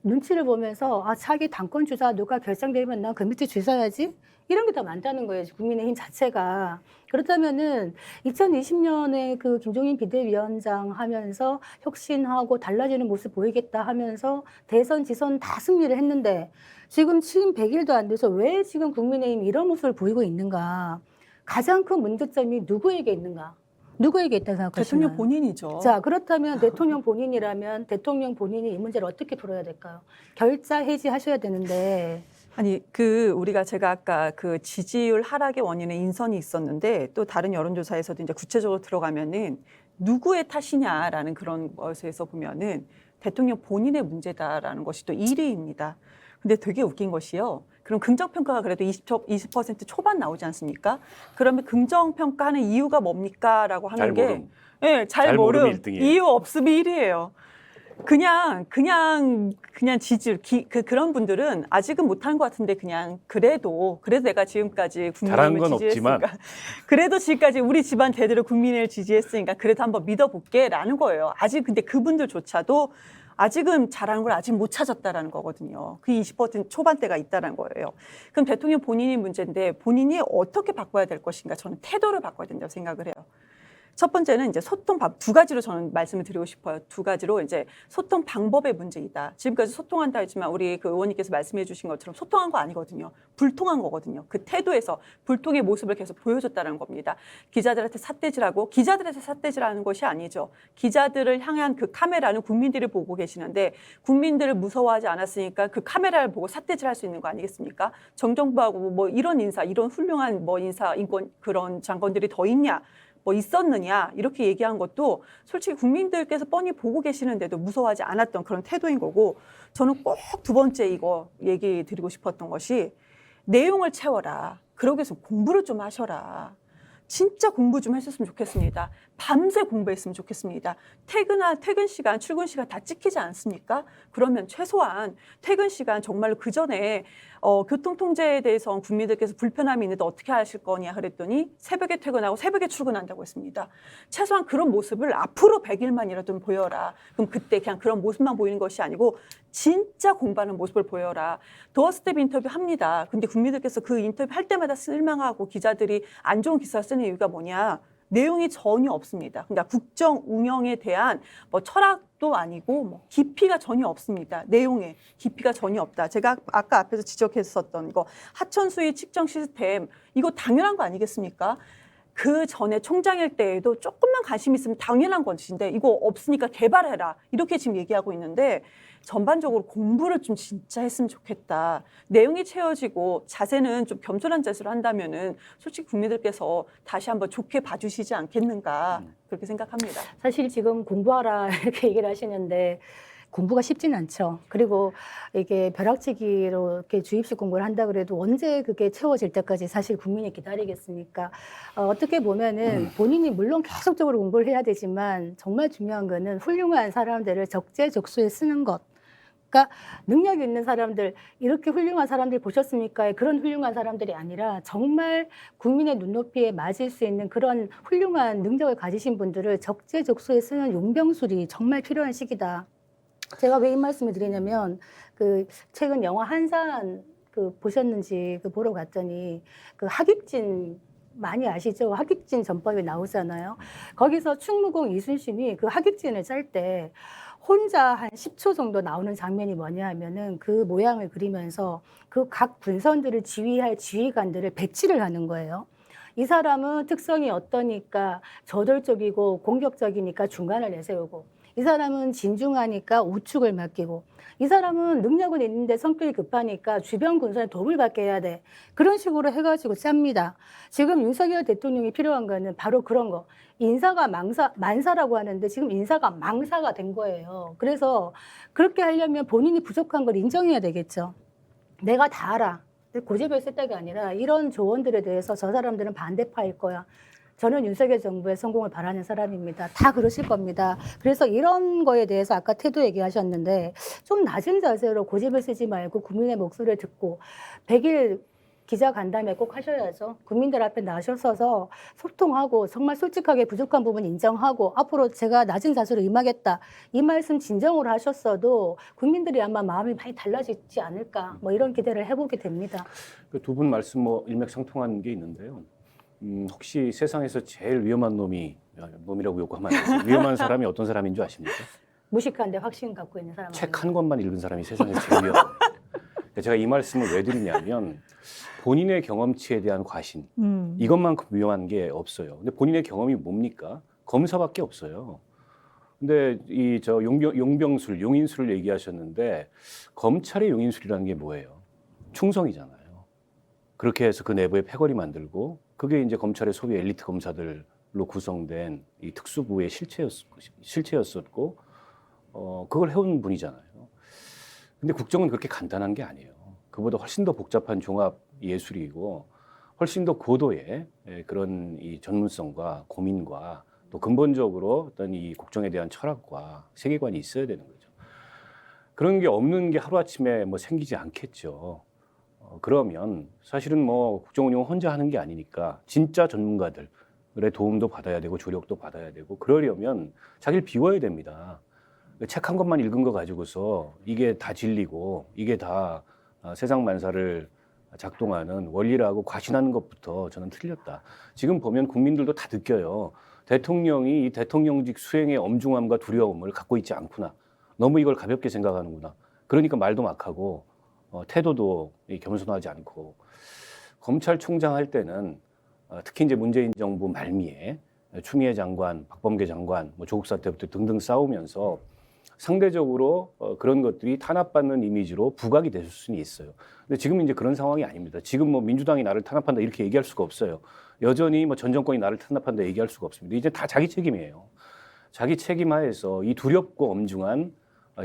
눈치를 보면서 자기 당권 주자 누가 결정되면 난 그 밑에 줄 서야지 이런 게 더 많다는 거예요. 국민의힘 자체가. 그렇다면은 2020년에 그 김종인 비대위원장 하면서 혁신하고 달라지는 모습 보이겠다 하면서 대선, 지선 다 승리를 했는데 지금 취임 100일도 안 돼서 왜 지금 국민의힘이 이런 모습을 보이고 있는가? 가장 큰 문제점이 누구에게 있는가? 누구에게 있다고 생각하시나요? 대통령 본인이죠. 자, 그렇다면 대통령 본인이라면 대통령 본인이 이 문제를 어떻게 풀어야 될까요? 결자 해지하셔야 되는데. 아니 제가 아까 그 지지율 하락의 원인에 인선이 있었는데 또 다른 여론조사에서도 이제 구체적으로 들어가면은 누구의 탓이냐라는 그런 것에서 보면은 대통령 본인의 문제다라는 것이 또 1위입니다. 근데 되게 웃긴 것이요. 그럼 긍정평가가 그래도 20% 초반 나오지 않습니까? 그러면 긍정평가하는 이유가 뭡니까? 라고 하는 게 모름. 네, 잘 모름 모름. 1등이에요. 이유 없음이 1위예요. 그냥 지지율 그런 분들은 아직은 못한 것 같은데 그래도 내가 지금까지 잘한 건 국민의힘을 지지했으니까 없지만. 그래도 지금까지 우리 집안 대대로 국민을 지지했으니까 그래도 한번 믿어볼게라는 거예요. 아직 근데 그분들조차도 아직은 잘하는 걸 아직 못 찾았다라는 거거든요. 그 20% 초반대가 있다는 거예요. 그럼 대통령 본인이 문제인데 본인이 어떻게 바꿔야 될 것인가? 저는 태도를 바꿔야 된다고 생각을 해요. 첫 번째는 이제 두 가지로 저는 말씀을 드리고 싶어요. 두 가지로 이제 소통 방법의 문제이다. 지금까지 소통한다 했지만 우리 그 의원님께서 말씀해 주신 것처럼 소통한 거 아니거든요. 불통한 거거든요. 그 태도에서 불통의 모습을 계속 보여줬다는 겁니다. 기자들한테 삿대질하는 것이 아니죠. 기자들을 향한 그 카메라는 국민들이 보고 계시는데 국민들을 무서워하지 않았으니까 그 카메라를 보고 삿대질할 수 있는 거 아니겠습니까? 정정부하고 뭐 이런 이런 훌륭한 인사 인권 그런 장관들이 더 있냐? 있었느냐 이렇게 얘기한 것도 솔직히 국민들께서 뻔히 보고 계시는데도 무서워하지 않았던 그런 태도인 거고 저는 꼭 두 번째 이거 얘기 드리고 싶었던 것이 내용을 채워라. 그러기 위해서 공부를 좀 하셔라. 진짜 공부 좀 했었으면 좋겠습니다. 밤새 공부했으면 좋겠습니다. 퇴근 시간, 출근 시간 다 찍히지 않습니까? 그러면 최소한 퇴근 시간 정말로 그 전에 교통 통제에 대해서 국민들께서 불편함이 있는데 어떻게 하실 거냐 그랬더니 새벽에 퇴근하고 새벽에 출근한다고 했습니다. 최소한 그런 모습을 앞으로 100일만이라도 보여라. 그럼 그때 그냥 그런 모습만 보이는 것이 아니고 진짜 공부하는 모습을 보여라. 도어스텝 인터뷰 합니다. 근데 국민들께서 그 인터뷰 할 때마다 실망하고 기자들이 안 좋은 기사 쓰는 이유가 뭐냐? 내용이 전혀 없습니다. 그러니까 국정 운영에 대한 철학도 아니고 깊이가 전혀 없습니다. 내용에 깊이가 전혀 없다. 제가 아까 앞에서 지적했었던 거 하천 수위 측정 시스템 이거 당연한 거 아니겠습니까? 그 전에 총장일 때에도 조금만 관심 있으면 당연한 것인데 이거 없으니까 개발해라. 이렇게 지금 얘기하고 있는데 전반적으로 공부를 좀 진짜 했으면 좋겠다. 내용이 채워지고 자세는 좀 겸손한 자세로 한다면은 솔직히 국민들께서 다시 한번 좋게 봐주시지 않겠는가 그렇게 생각합니다. 사실 지금 공부하라 이렇게 얘기를 하시는데 공부가 쉽지는 않죠. 그리고 이게 벼락치기로 이렇게 주입식 공부를 한다 그래도 언제 그게 채워질 때까지 사실 국민이 기다리겠습니까? 어떻게 보면은 본인이 물론 계속적으로 공부를 해야 되지만 정말 중요한 거는 훌륭한 사람들을 적재적소에 쓰는 것. 그러니까 능력 있는 사람들, 이렇게 훌륭한 사람들 보셨습니까? 그런 훌륭한 사람들이 아니라 정말 국민의 눈높이에 맞을 수 있는 그런 훌륭한 능력을 가지신 분들을 적재적소에 쓰는 용병술이 정말 필요한 시기다. 제가 왜 이 말씀을 드리냐면 그 최근 영화 한산 그 보셨는지 그 보러 갔더니 그 하깁진 많이 아시죠? 하객진 전법이 나오잖아요. 거기서 충무공 이순신이 그 하객진을 짤 때 혼자 한 10초 정도 나오는 장면이 뭐냐 하면은 그 모양을 그리면서 그 각 군선들을 지휘할 지휘관들을 배치를 하는 거예요. 이 사람은 특성이 어떠니까 저돌적이고 공격적이니까 중간을 내세우고, 이 사람은 진중하니까 우측을 맡기고, 이 사람은 능력은 있는데 성격이 급하니까 주변 군선에 도움을 받게 해야 돼. 그런 식으로 해가지고 짭니다. 지금 윤석열 대통령이 필요한 거는 바로 그런 거. 인사가 만사라고 하는데 지금 인사가 망사가 된 거예요. 그래서 그렇게 하려면 본인이 부족한 걸 인정해야 되겠죠. 내가 다 알아. 고집을 쓸데가 아니라 이런 조언들에 대해서 저 사람들은 반대파일 거야. 저는 윤석열 정부의 성공을 바라는 사람입니다. 다 그러실 겁니다. 그래서 이런 거에 대해서 아까 태도 얘기하셨는데 좀 낮은 자세로 고집을 쓰지 말고 국민의 목소리를 듣고 100일 기자간담회 꼭 하셔야죠. 국민들 앞에 나서서 소통하고 정말 솔직하게 부족한 부분 인정하고 앞으로 제가 낮은 자세로 임하겠다. 이 말씀 진정으로 하셨어도 국민들이 아마 마음이 많이 달라지지 않을까. 뭐 이런 기대를 해보게 됩니다. 두 분 말씀 뭐 일맥상통한 게 있는데요. 혹시 세상에서 제일 위험한 놈이라고 욕하면 안 되죠. 위험한 사람이 어떤 사람인 줄 아십니까? 무식한데 확신 갖고 있는 사람. 책 한 권만 읽은 사람이 세상에서 제일 위험해요. 제가 이 말씀을 왜 드리냐면 본인의 경험치에 대한 과신, 이것만큼 위험한 게 없어요. 근데 본인의 경험이 뭡니까? 검사밖에 없어요. 근데 용병술, 용인술을 얘기하셨는데 검찰의 용인술이라는 게 뭐예요? 충성이잖아요. 그렇게 해서 그 내부에 패거리 만들고 그게 이제 검찰의 소위 엘리트 검사들로 구성된 이 특수부의 실체였었고 그걸 해온 분이잖아요. 근데 국정은 그렇게 간단한 게 아니에요. 그보다 훨씬 더 복잡한 종합 예술이고 훨씬 더 고도의 그런 이 전문성과 고민과 또 근본적으로 어떤 이 국정에 대한 철학과 세계관이 있어야 되는 거죠. 그런 게 없는 게 하루아침에 뭐 생기지 않겠죠. 그러면 사실은 뭐 국정 운영을 혼자 하는 게 아니니까 진짜 전문가들의 도움도 받아야 되고 조력도 받아야 되고 그러려면 자기를 비워야 됩니다. 책 한 권만 읽은 거 가지고서 이게 다 진리고 이게 다 세상 만사를 작동하는 원리라고 과신하는 것부터 저는 틀렸다. 지금 보면 국민들도 다 느껴요. 대통령이 이 대통령직 수행의 엄중함과 두려움을 갖고 있지 않구나. 너무 이걸 가볍게 생각하는구나. 그러니까 말도 막 하고 태도도 겸손하지 않고 검찰총장 할 때는 특히 이제 문재인 정부 말미에 추미애 장관, 박범계 장관, 뭐 조국 사태부터 등등 싸우면서 상대적으로 그런 것들이 탄압받는 이미지로 부각이 됐을 수는 있어요. 근데 지금 이제 그런 상황이 아닙니다. 지금 뭐 민주당이 나를 탄압한다 이렇게 얘기할 수가 없어요. 여전히 뭐 전 정권이 나를 탄압한다 얘기할 수가 없습니다. 이제 다 자기 책임이에요. 자기 책임 하에서 이 두렵고 엄중한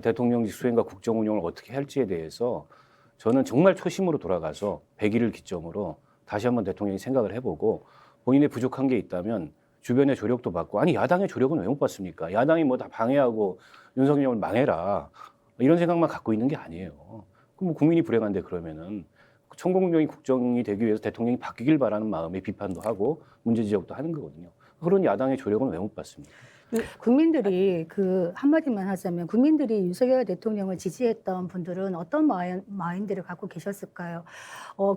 대통령직 수행과 국정 운영을 어떻게 할지에 대해서 저는 정말 초심으로 돌아가서 100일을 기점으로 다시 한번 대통령이 생각을 해보고 본인의 부족한 게 있다면 주변의 조력도 받고 아니 야당의 조력은 왜 못 받습니까? 야당이 뭐 다 방해하고 윤석열을 망해라 이런 생각만 갖고 있는 게 아니에요. 그럼 뭐 국민이 불행한데 그러면은 총공정이 국정이 되기 위해서 대통령이 바뀌길 바라는 마음에 비판도 하고 문제 지적도 하는 거거든요. 그런 야당의 조력은 왜 못 받습니까? 국민들이 그 한마디만 하자면 국민들이 윤석열 대통령을 지지했던 분들은 어떤 마인드를 갖고 계셨을까요?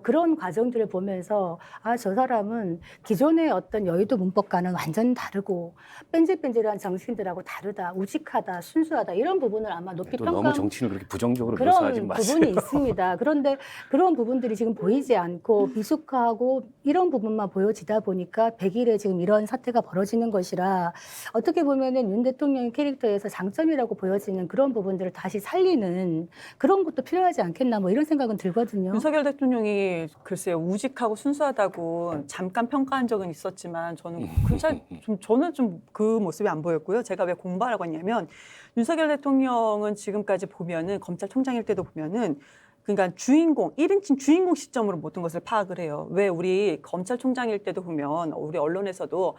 그런 과정들을 보면서 저 사람은 기존의 어떤 여의도 문법과는 완전히 다르고 뺀질뺀질한 정신들하고 다르다, 우직하다, 순수하다 이런 부분을 아마 높이 평가한 너무 정치를 그렇게 부정적으로 그런 묘사하지 마세요. 부분이 있습니다. 그런데 그런 부분들이 지금 보이지 않고 미숙하고 이런 부분만 보여지다 보니까 100일에 지금 이런 사태가 벌어지는 것이라 어떻게 보면은 윤 대통령의 캐릭터에서 장점이라고 보여지는 그런 부분들을 다시 살리는 그런 것도 필요하지 않겠나 뭐 이런 생각은 들거든요. 윤석열 대통령이 글쎄요 우직하고 순수하다고 잠깐 평가한 적은 있었지만 저는 저는 좀 그 모습이 안 보였고요. 제가 왜 공부하라고 했냐면 윤석열 대통령은 지금까지 보면은 검찰총장일 때도 보면은 그러니까 주인공 1인칭 주인공 시점으로 모든 것을 파악을 해요. 왜 우리 검찰총장일 때도 보면 우리 언론에서도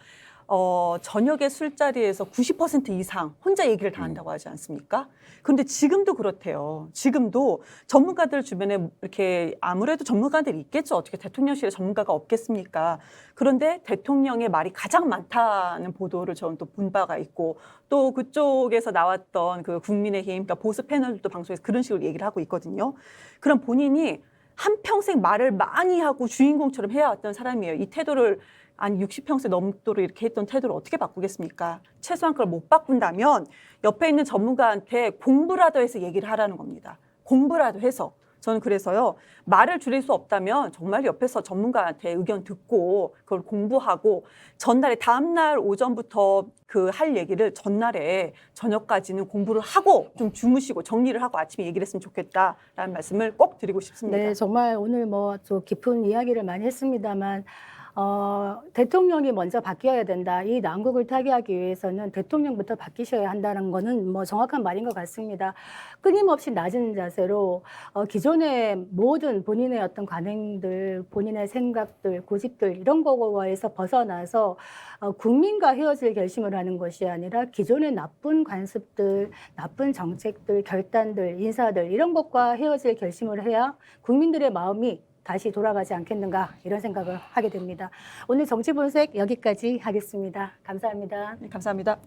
저녁에 술자리에서 90% 이상 혼자 얘기를 다 한다고 하지 않습니까? 그런데 지금도 그렇대요. 지금도 전문가들 주변에 이렇게 아무래도 전문가들이 있겠죠. 어떻게 대통령실에 전문가가 없겠습니까? 그런데 대통령의 말이 가장 많다는 보도를 저는 또 본 바가 있고 또 그쪽에서 나왔던 그 국민의힘, 그러니까 보수 패널도 방송에서 그런 식으로 얘기를 하고 있거든요. 그럼 본인이 한평생 말을 많이 하고 주인공처럼 해왔던 사람이에요. 이 태도를 아니 60평세 넘도록 이렇게 했던 태도를 어떻게 바꾸겠습니까? 최소한 그걸 못 바꾼다면 옆에 있는 전문가한테 공부라도 해서 얘기를 하라는 겁니다. 공부라도 해서. 저는 그래서요, 말을 줄일 수 없다면 정말 옆에서 전문가한테 의견 듣고 그걸 공부하고 전날에 다음날 오전부터 그 할 얘기를 전날에 저녁까지는 공부를 하고 좀 주무시고 정리를 하고 아침에 얘기를 했으면 좋겠다라는 말씀을 꼭 드리고 싶습니다. 네, 정말 오늘 뭐 좀 깊은 이야기를 많이 했습니다만 대통령이 먼저 바뀌어야 된다. 이 난국을 타개하기 위해서는 대통령부터 바뀌셔야 한다는 거는 뭐 정확한 말인 것 같습니다. 끊임없이 낮은 자세로 기존의 모든 본인의 어떤 관행들, 본인의 생각들, 고집들 이런 거에서 벗어나서 국민과 헤어질 결심을 하는 것이 아니라 기존의 나쁜 관습들, 나쁜 정책들, 결단들, 인사들 이런 것과 헤어질 결심을 해야 국민들의 마음이 다시 돌아가지 않겠는가 이런 생각을 하게 됩니다. 오늘 정치분석 여기까지 하겠습니다. 감사합니다. 네, 감사합니다.